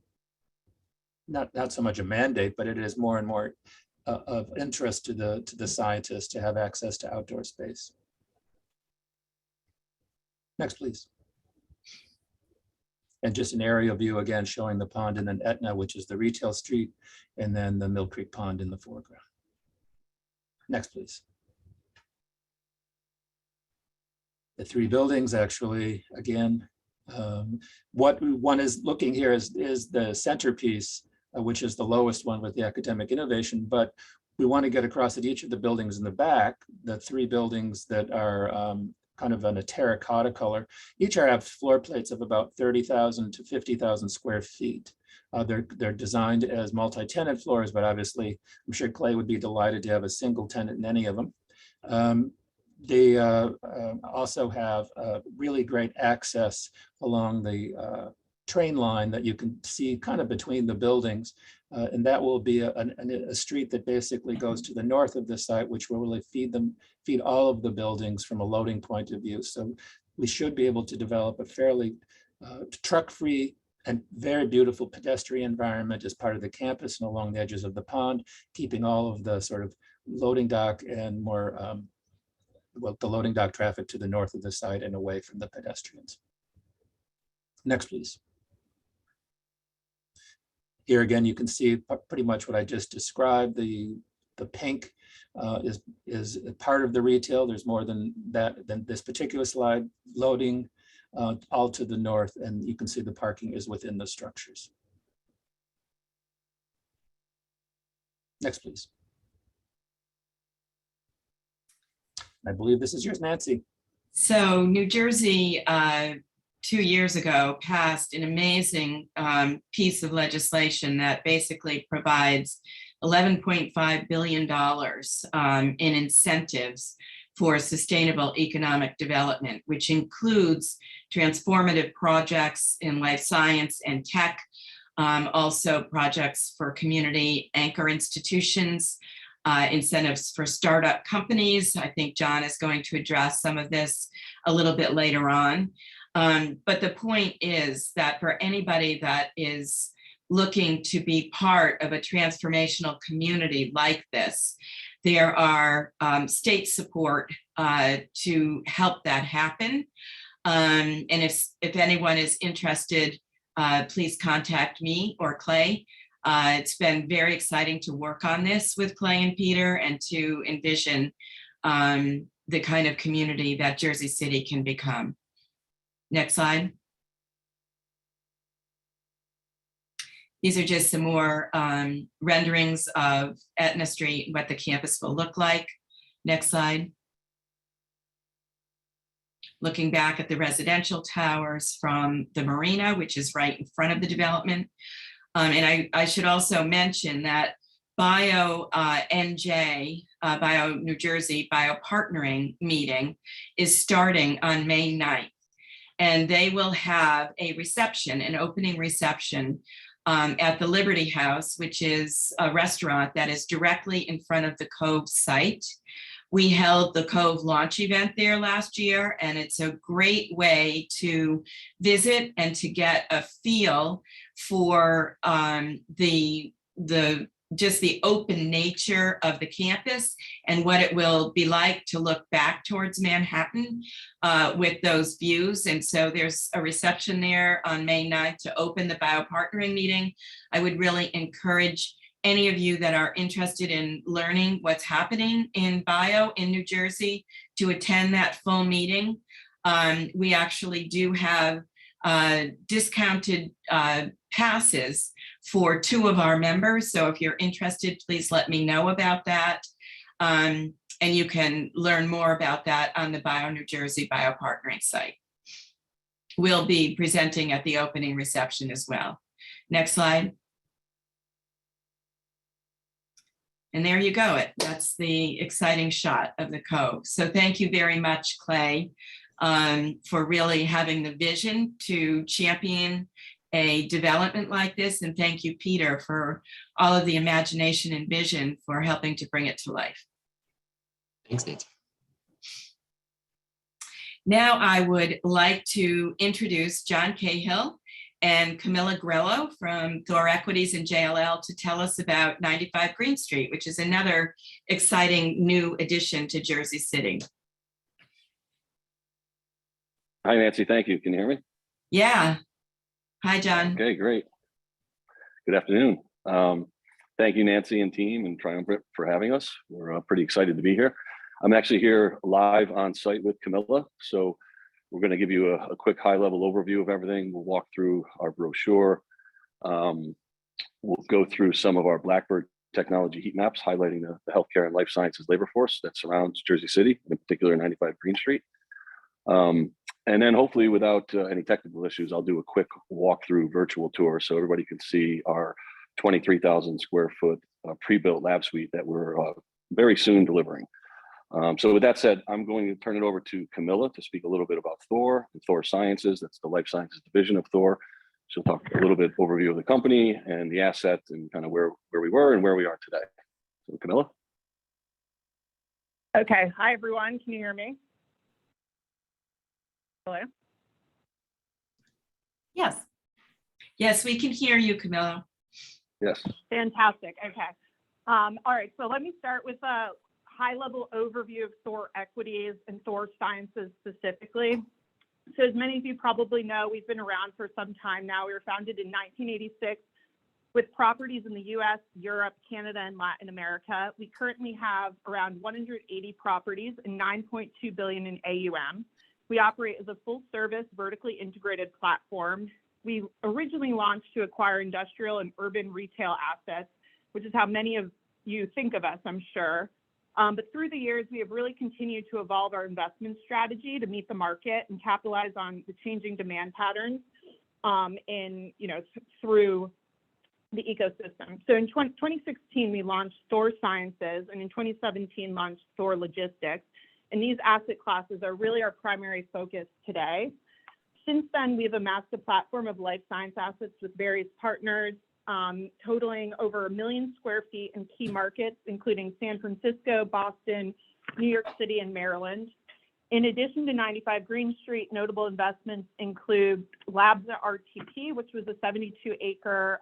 not so much a mandate, but it is more and more of interest to the scientists to have access to outdoor space. Next, please. And just an aerial view again showing the pond and then Etna, which is the retail street, and then the Mill Creek Pond in the foreground. Next, please. The three buildings actually, again, what one is looking here is the centerpiece, which is the lowest one with the academic innovation, but we want to get across that each of the buildings in the back, the three buildings that are kind of in a terracotta color, each have floor plates of about 30,000 to 50,000 square feet. They're designed as multi-tenant floors, but obviously I'm sure Clay would be delighted to have a single tenant in any of them. They also have really great access along the train line that you can see kind of between the buildings. And that will be a street that basically goes to the north of the site, which will really feed all of the buildings from a loading point of view. So we should be able to develop a fairly truck-free and very beautiful pedestrian environment as part of the campus and along the edges of the pond, keeping all of the sort of loading dock and more, well, the loading dock traffic to the north of the site and away from the pedestrians. Next, please. Here again, you can see pretty much what I just described. The pink is part of the retail. There's more than that, than this particular slide. Loading all to the north, and you can see the parking is within the structures. Next, please. I believe this is yours, Nancy. So New Jersey 2 years ago passed an amazing piece of legislation that basically provides $11.5 billion in incentives for sustainable economic development, which includes transformative projects in life science and tech, also projects for community anchor institutions, incentives for startup companies. I think John is going to address some of this a little bit later on. But the point is that for anybody that is looking to be part of a transformational community like this, there are state support to help that happen. And if anyone is interested, please contact me or Clay. It's been very exciting to work on this with Clay and Peter and to envision the kind of community that Jersey City can become. Next slide. These are just some more renderings of Etna Street, what the campus will look like. Next slide. Looking back at the residential towers from the marina, which is right in front of the development. And I should also mention that Bio NJ, Bio New Jersey, Bio Partnering meeting is starting on May 9th. And they will have a reception, an opening reception at the Liberty House, which is a restaurant that is directly in front of the Cove site. We held the Cove launch event there last year, and it's a great way to visit and to get a feel for just the open nature of the campus and what it will be like to look back towards Manhattan with those views. And so there's a reception there on May 9th to open the biopartnering meeting. I would really encourage any of you that are interested in learning what's happening in bio in New Jersey to attend that full meeting. We actually do have discounted passes for 2 of our members. So if you're interested, please let me know about that. And you can learn more about that on the Bio New Jersey Biopartnering site. We'll be presenting at the opening reception as well. Next slide. And there you go. That's the exciting shot of the Cove. So thank you very much, Clay, for really having the vision to champion a development like this. And thank you, Peter, for all of the imagination and vision for helping to bring it to life. Thanks, Nancy. Now I would like to introduce John Cahill and Camilla Grello from Thor Equities and JLL to tell us about 95 Green Street, which is another exciting new addition to Jersey City. Hi, Nancy. Thank you. Can you hear me? Yeah. Hi, John. Okay, great. Good afternoon. Thank you, Nancy and team and Triumvirate for having us. We're pretty excited to be here. I'm actually here live on site with Camilla. So we're going to give you a quick high-level overview of everything. We'll walk through our brochure. We'll go through some of our Blackbird technology heat maps highlighting the healthcare and life sciences labor force that surrounds Jersey City, in particular 95 Green Street. And then hopefully without any technical issues, I'll do a quick walkthrough virtual tour so everybody can see our 23,000 square foot pre-built lab suite that we're very soon delivering. So with that said, I'm going to turn it over to Camilla to speak a little bit about Thor and Thor Sciences. That's the life sciences division of Thor. She'll talk a little bit overview of the company and the asset and kind of where we were and where we are today. So Camilla. Okay. Hi, everyone. Can you hear me? Hello? Yes. Yes, we can hear you, Camilla. Yes. Fantastic. Okay. All right. So let me start with a high-level overview of Thor Equities and Thor Sciences specifically. So as many of you probably know, we've been around for some time now. We were founded in 1986 with properties in the US, Europe, Canada, and Latin America. We currently have around 180 properties and 9.2 billion in AUM. We operate as a full-service, vertically integrated platform. We originally launched to acquire industrial and urban retail assets, which is how many of you think of us, I'm sure. But through the years, we have really continued to evolve our investment strategy to meet the market and capitalize on the changing demand patterns through the ecosystem. So in 2016, we launched Thor Sciences, and in 2017 launched Thor Logistics. And these asset classes are really our primary focus today. Since then, we've amassed a platform of life science assets with various partners, totaling over 1 million square feet in key markets, including San Francisco, Boston, New York City, and Maryland. In addition to 95 Green Street, notable investments include Labs at RTP, which was a 72-acre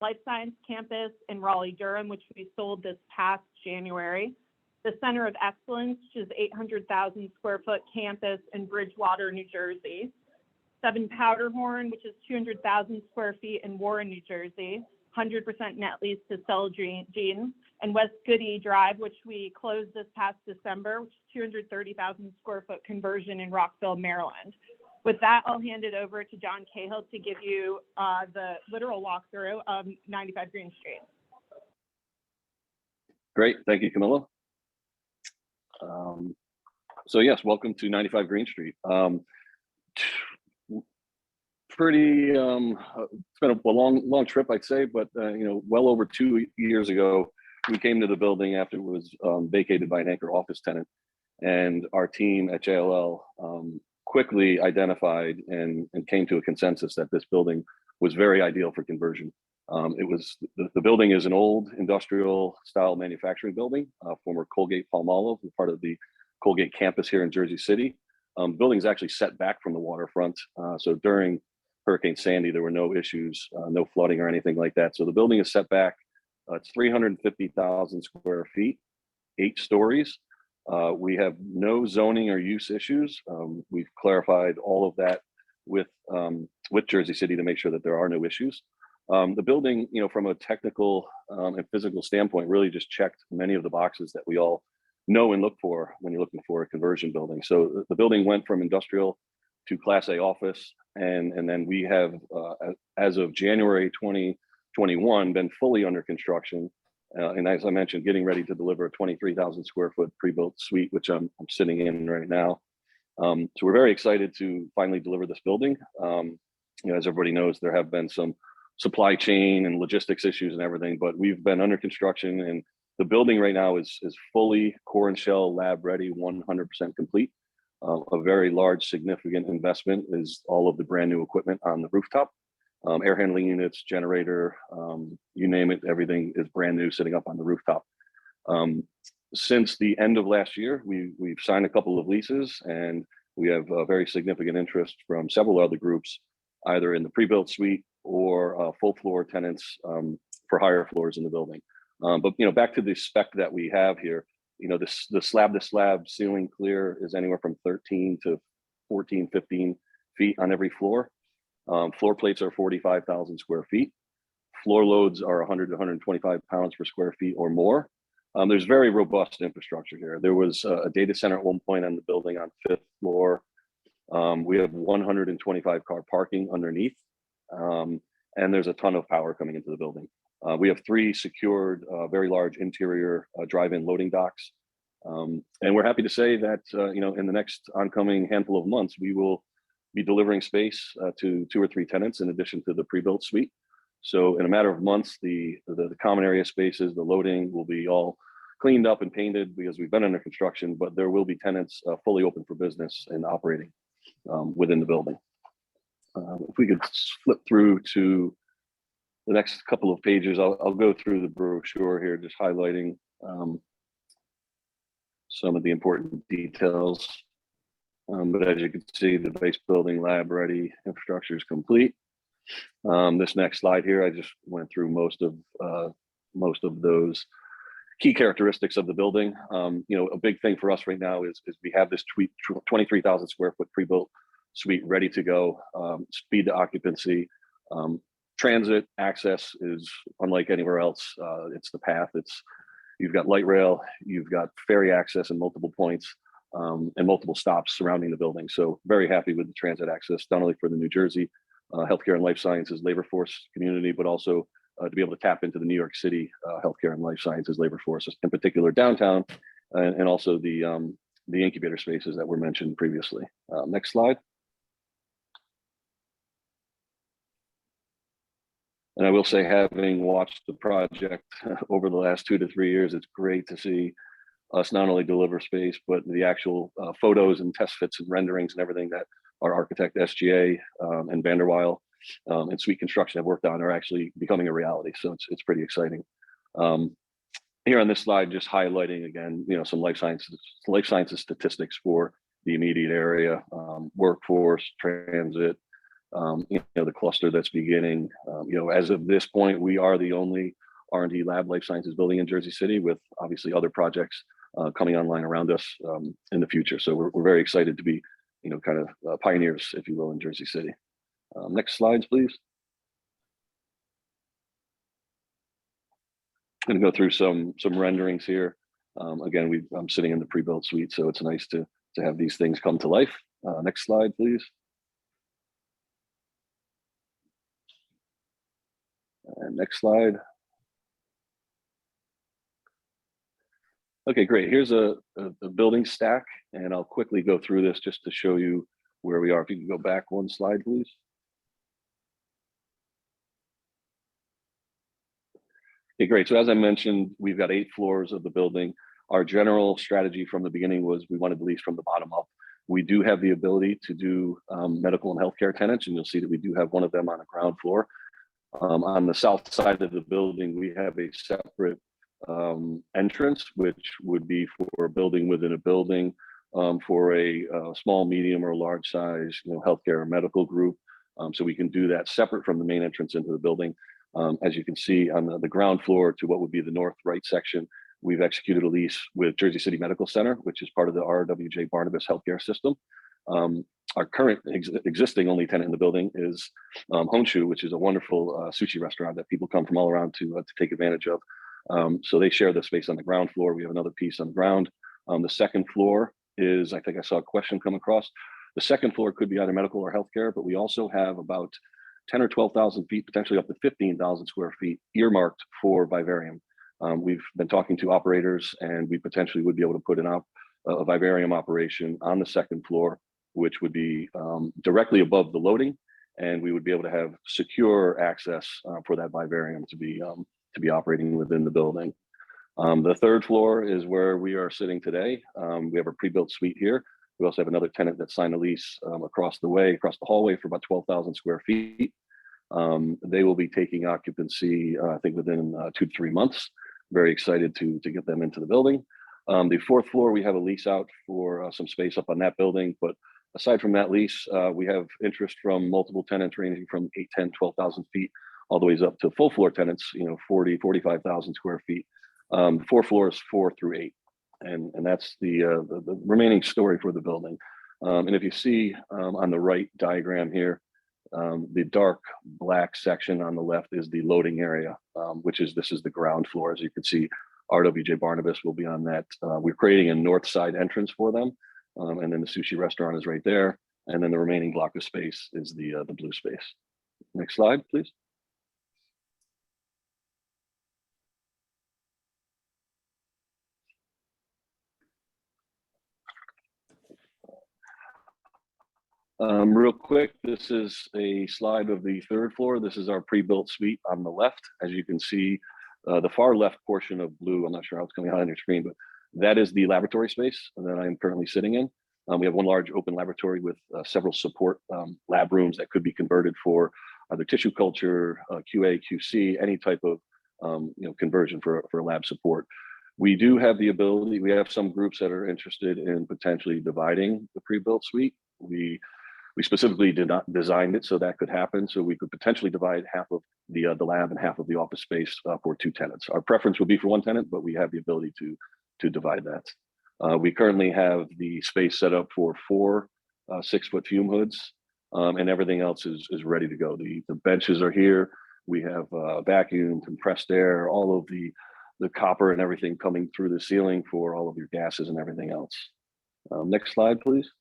Life Science campus in Raleigh-Durham, which we sold this past January. The Center of Excellence, which is 800,000 square foot campus in Bridgewater, New Jersey. 7 Powderhorn, which is 200,000 square feet in Warren, New Jersey. 100% net lease to Celgene. And West Goody Drive, which we closed this past December, which is 230,000 square foot conversion in Rockville, Maryland. With that, I'll hand it over to John Cahill to give you the literal walkthrough of 95 Green Street. Great, thank you, Camilla. So yes, welcome to 95 Green Street. It's been a long trip, I'd say, but well over 2 years ago, we came to the building after it was vacated by an anchor office tenant, and our team at JLL quickly identified and came to a consensus that this building was very ideal for conversion. The building is an old industrial style manufacturing building, former Colgate Palmolive, part of the Colgate campus here in Jersey City. The building is actually set back from the waterfront. So during Hurricane Sandy, there were no issues, no flooding or anything like that. So the building is set back. It's 350,000 square feet, 8 stories. We have no zoning or use issues. We've clarified all of that with Jersey City to make sure that there are no issues. The building, from a technical and physical standpoint, really just checked many of the boxes that we all know and look for when you're looking for a conversion building. So the building went from industrial to Class A office, and then we have, as of January 2021, been fully under construction. And as I mentioned, getting ready to deliver a 23,000 square foot pre-built suite, which I'm sitting in right now. So we're very excited to finally deliver this building. As everybody knows, there have been some supply chain and logistics issues and everything, but we've been under construction, and the building right now is fully core and shell lab ready, 100% complete. A very large, significant investment is all of the brand new equipment on the rooftop. Air handling units, generator, you name it, everything is brand new sitting up on the rooftop. Since the end of last year, we've signed a couple of leases, and we have very significant interest from several other groups, either in the pre-built suite or full floor tenants for higher floors in the building. But back to the spec that we have here, the slab to slab ceiling clear is anywhere from 13 to 14, 15 feet on every floor. Floor plates are 45,000 square feet. Floor loads are 100 to 125 pounds per square feet or more. There's very robust infrastructure here. There was a data center at one point on the building on the 5th floor. We have 125 car parking underneath, and there's a ton of power coming into the building. We have 3 secured, very large interior drive-in loading docks. And we're happy to say that, in the next oncoming handful of months, we will be delivering space to 2 or 3 tenants in addition to the pre-built suite. So in a matter of months, the common area spaces, the loading will be all cleaned up and painted because we've been under construction, but there will be tenants fully open for business and operating within the building. If we could flip through to the next couple of pages, I'll go through the brochure here, just highlighting some of the important details. But as you can see, the base building lab ready, infrastructure is complete. This next slide here, I just went through most of those key characteristics of the building. A big thing for us right now is we have this 23,000 square foot pre-built suite ready to go. Speed to occupancy. Transit access is unlike anywhere else. It's the path. You've got light rail, you've got ferry access in multiple points, and multiple stops surrounding the building. So very happy with the transit access, not only for the New Jersey healthcare and life sciences labor force community, but also to be able to tap into the New York City healthcare and life sciences labor force, in particular downtown, and also the incubator spaces that were mentioned previously. Next slide. And I will say, having watched the project over the last 2 to 3 years, it's great to see us not only deliver space, but the actual photos and test fits and renderings and everything that our architect SGA and Vanderweil and Suite Construction have worked on are actually becoming a reality. So it's pretty exciting. Here on this slide, just highlighting again, some life sciences statistics for the immediate area, workforce, transit, the cluster that's beginning. As of this point, we are the only R&D lab life sciences building in Jersey City, with obviously other projects coming online around us in the future. So we're very excited to be, kind of pioneers, if you will, in Jersey City. Next slides, please. I'm going to go through some renderings here. Again, I'm sitting in the pre-built suite, so it's nice to have these things come to life. Next slide, please. And next slide. Okay, great. Here's a building stack, and I'll quickly go through this just to show you where we are. If you can go back one slide, please. Okay, great. So as I mentioned, we've got 8 floors of the building. Our general strategy from the beginning was we wanted to lease from the bottom up. We do have the ability to do medical and healthcare tenants, and you'll see that we do have one of them on the ground floor. On the south side of the building, we have a separate entrance, which would be for a building within a building, for a small, medium, or large size, healthcare or medical group. So we can do that separate from the main entrance into the building. As you can see on the ground floor to what would be the north right section, we've executed a lease with Jersey City Medical Center, which is part of the RWJ Barnabas healthcare system. Our current existing only tenant in the building is Honshu, which is a wonderful sushi restaurant that people come from all around to take advantage of. So they share the space on the ground floor. We have another piece on the ground. The second floor is, I think I saw a question come across. The second floor could be either medical or healthcare, but we also have about 10 or 12,000 feet, potentially up to 15,000 square feet earmarked for vivarium. We've been talking to operators, and we potentially would be able to put a vivarium operation on the second floor, which would be directly above the loading, and we would be able to have secure access for that vivarium to be operating within the building. The third floor is where we are sitting today. We have a pre-built suite here. We also have another tenant that signed a lease across the hallway for about 12,000 square feet. They will be taking occupancy, I think, within 2 to 3 months. Very excited to get them into the building. The fourth floor, we have a lease out for some space up on that building. But aside from that lease, we have interest from multiple tenants ranging from 8, 10, 12,000 feet, all the way up to full floor tenants, 40, 45,000 square feet. 4 floors, 4 through 8. And that's the remaining story for the building. And if you see on the right diagram here, the dark black section on the left is the loading area, this is the ground floor. As you can see, RWJ Barnabas will be on that. We're creating a north side entrance for them. And then the sushi restaurant is right there. And then the remaining block of space is the blue space. Next slide, please. Real quick, this is a slide of the third floor. This is our pre-built suite on the left. As you can see, the far left portion of blue, I'm not sure how it's coming out on your screen, but that is the laboratory space that I am currently sitting in. We have one large open laboratory with several support lab rooms that could be converted for either tissue culture, QA, QC, any type of conversion for lab support. We do have the ability, we have some groups that are interested in potentially dividing the pre-built suite. We specifically did not design it so that could happen. So we could potentially divide half of the lab and half of the office space for 2 tenants. Our preference would be for 1 tenant, but we have the ability to divide that. We currently have the space set up for 4 6-foot fume hoods, and everything else is ready to go. The benches are here. We have vacuum, compressed air, all of the copper and everything coming through the ceiling for all of your gases and everything else. Next slide, please.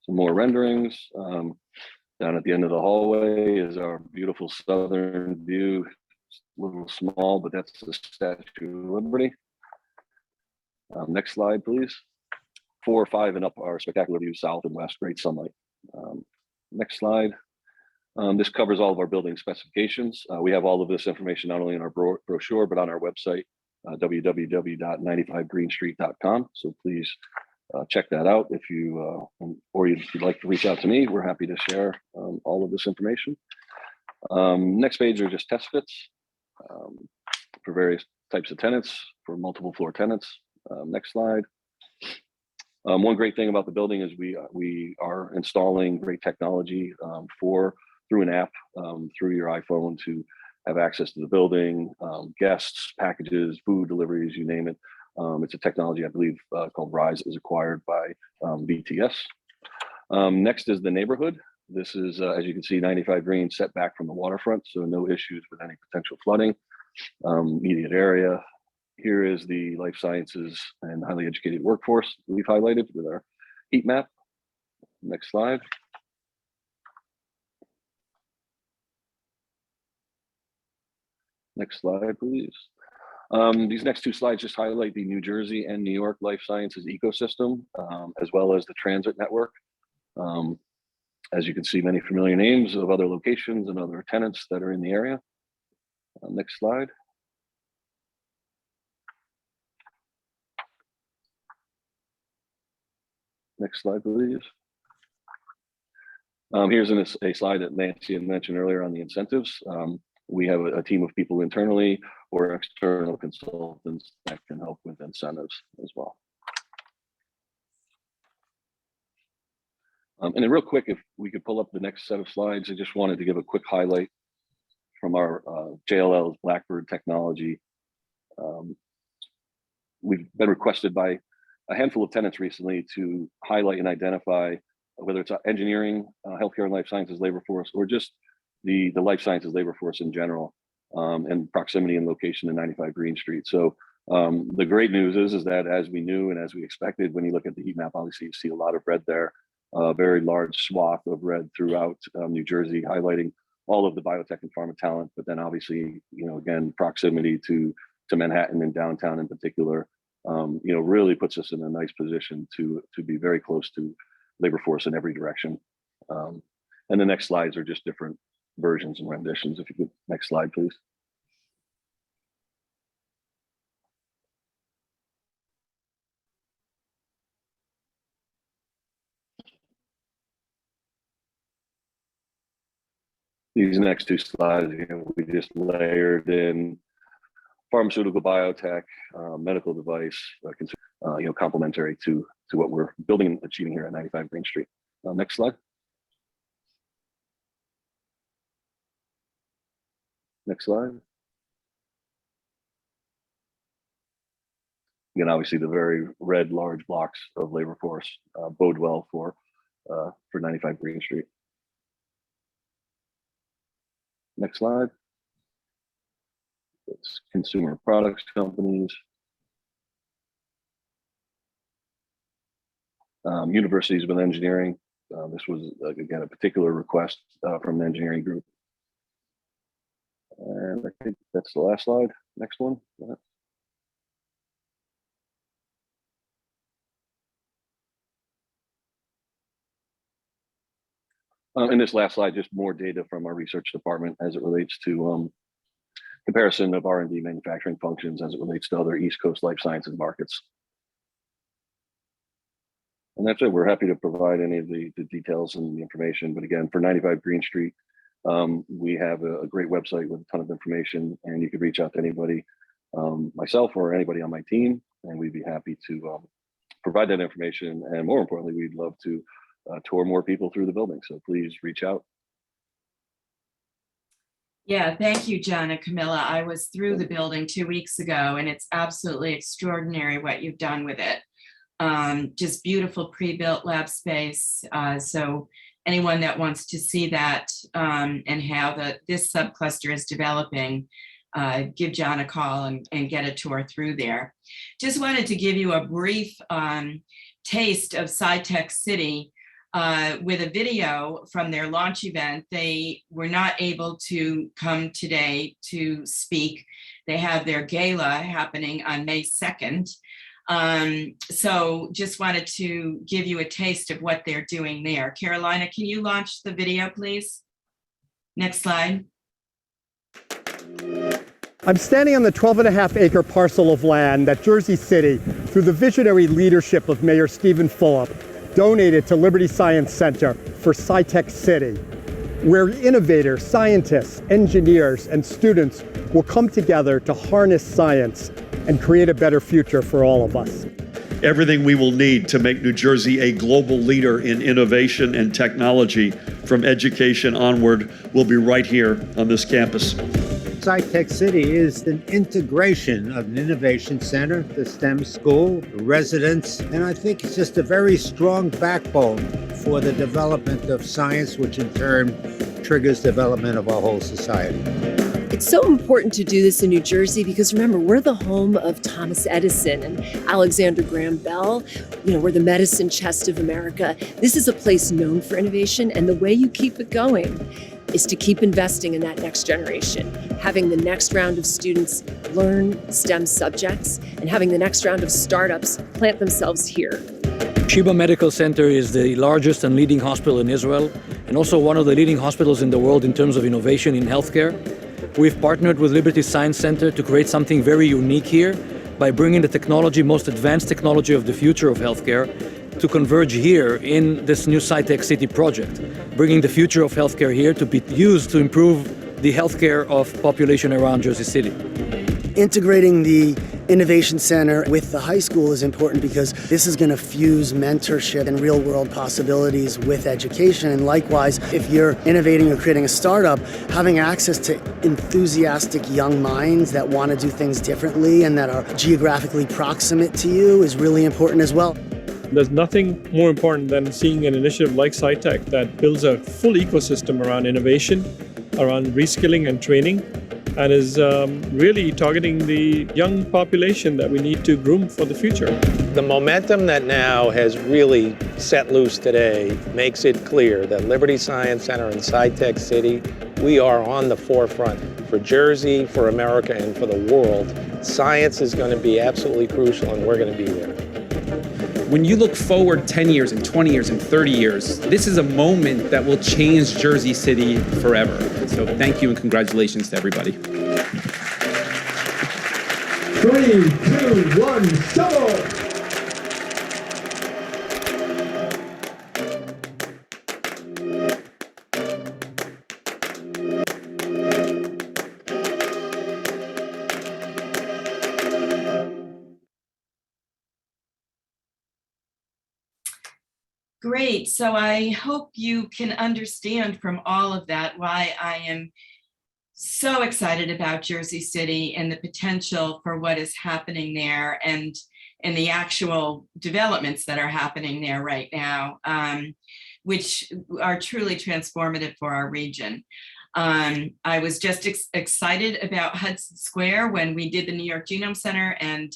Some more renderings. Down at the end of the hallway is our beautiful southern view. It's a little small, but that's the Statue of Liberty. Next slide, please. 4, 5, and up are spectacular views, south and west, great sunlight. Next slide. This covers all of our building specifications. We have all of this information not only in our brochure, but on our website, www.95greenstreet.com. So please check that out if you or if you'd like to reach out to me. We're happy to share all of this information. Next page are just test fits for various types of tenants, for multiple floor tenants. Next slide. One great thing about the building is we are installing great technology through an app through your iPhone to have access to the building, guests, packages, food deliveries, you name it. It's a technology I believe called Rise. It was acquired by BTS. Next is the neighborhood. This is, as you can see, 95 Green set back from the waterfront, so no issues with any potential flooding. Immediate area. Here is the life sciences and highly educated workforce we've highlighted with our heat map. Next slide. Next slide, please. These next two slides just highlight the New Jersey and New York life sciences ecosystem, as well as the transit network. As you can see, many familiar names of other locations and other tenants that are in the area. Next slide. Next slide, please. Here's a slide that Nancy had mentioned earlier on the incentives. We have a team of people internally or external consultants that can help with incentives as well. And then real quick, if we could pull up the next set of slides, I just wanted to give a quick highlight from our JLL's Blackbird technology. We've been requested by a handful of tenants recently to highlight and identify whether it's engineering, healthcare and life sciences labor force, or just the life sciences labor force in general, and proximity and location to 95 Green Street. So the great news is that as we knew and as we expected, when you look at the heat map, obviously you see a lot of red there, a very large swath of red throughout New Jersey, highlighting all of the biotech and pharma talent, but then obviously, again, proximity to Manhattan and downtown in particular, really puts us in a nice position to be very close to labor force in every direction. And the next slides are just different versions and renditions. If you could, next slide, please. These next two slides, we just layered in pharmaceutical, biotech, medical device, complementary to what we're building and achieving here at 95 Green Street. Next slide. Next slide. Again, obviously the very red large blocks of labor force bode well for 95 Green Street. Next slide. It's consumer products companies. Universities with engineering. This was, again, a particular request from an engineering group. And I think that's the last slide. Next one. In this last slide, just more data from our research department as it relates to comparison of R&D manufacturing functions as it relates to other East Coast life sciences markets. And that's it. We're happy to provide any of the details and the information. But again, for 95 Green Street, we have a great website with a ton of information, and you could reach out to anybody, myself or anybody on my team, and we'd be happy to provide that information. And more importantly, we'd love to tour more people through the building. So please reach out. Yeah, thank you, John and Camilla. I was through the building 2 weeks ago, and it's absolutely extraordinary what you've done with it. Just beautiful pre-built lab space. So anyone that wants to see that and how this subcluster is developing, give John a call and get a tour through there. Just wanted to give you a brief taste of SciTech City with a video from their launch event. They were not able to come today to speak. They have their gala happening on May 2nd. So just wanted to give you a taste of what they're doing there. Carolina, can you launch the video, please? Next slide. I'm standing on the 12.5-acre parcel of land that Jersey City, through the visionary leadership of Mayor Stephen Fulop, donated to Liberty Science Center for SciTech City, where innovators, scientists, engineers, and students will come together to harness science and create a better future for all of us. Everything we will need to make New Jersey a global leader in innovation and technology from education onward will be right here on this campus. Sci-Tech City is an integration of an innovation center, the STEM school, the residents, and I think it's just a very strong backbone for the development of science, which in turn triggers development of our whole society. It's so important to do this in New Jersey because remember, we're the home of Thomas Edison and Alexander Graham Bell. We're the medicine chest of America. This is a place known for innovation, and the way you keep it going is to keep investing in that next generation, having the next round of students learn STEM subjects, and having the next round of startups plant themselves here. Sheba Medical Center is the largest and leading hospital in Israel, and also one of the leading hospitals in the world in terms of innovation in healthcare. We've partnered with Liberty Science Center to create something very unique here by bringing the technology, most advanced technology of the future of healthcare, to converge here in this new Sci-Tech City project, bringing the future of healthcare here to be used to improve the healthcare of population around Jersey City. Integrating the Innovation Center with the high school is important because this is going to fuse mentorship and real-world possibilities with education. And likewise, if you're innovating or creating a startup, having access to enthusiastic young minds that want to do things differently and that are geographically proximate to you is really important as well. There's nothing more important than seeing an initiative like Sci-Tech that builds a full ecosystem around innovation, around reskilling and training, and is really targeting the young population that we need to groom for the future. The momentum that now has really set loose today makes it clear that Liberty Science Center and Sci-Tech City, we are on the forefront for Jersey, for America, and for the world. Science is going to be absolutely crucial, and we're going to be there. When you look forward 10 years and 20 years and 30 years, this is a moment that will change Jersey City forever. So thank you and congratulations to everybody. 3, 2, 1, go! Great. So I hope you can understand from all of that why I am so excited about Jersey City and the potential for what is happening there and the actual developments that are happening there right now, which are truly transformative for our region. I was just excited about Hudson Square when we did the New York Genome Center, and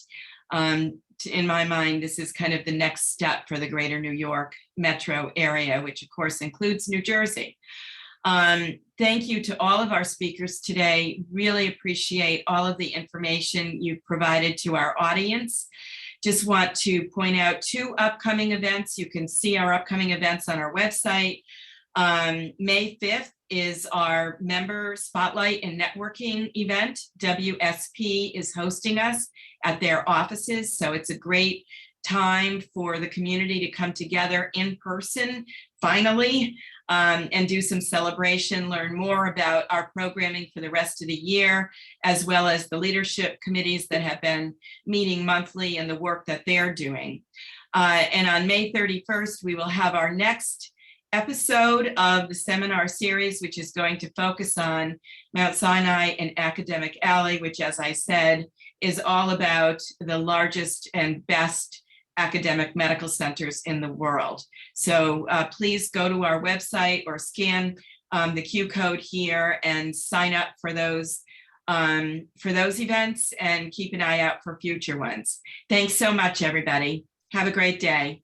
in my mind, this is kind of the next step for the greater New York metro area, which of course includes New Jersey. Thank you to all of our speakers today. Really appreciate all of the information you've provided to our audience. Just want to point out 2 upcoming events. You can see our upcoming events on our website. May 5th is our member spotlight and networking event. WSP is hosting us at their offices. So it's a great time for the community to come together in person, finally, and do some celebration, learn more about our programming for the rest of the year, as well as the leadership committees that have been meeting monthly and the work that they're doing. And on May 31st, we will have our next episode of the seminar series, which is going to focus on Mount Sinai and Academic Alley, which, as I said, is all about the largest and best academic medical centers in the world. So please go to our website or scan the Q code here and sign up for those events and keep an eye out for future ones. Thanks so much, everybody. Have a great day.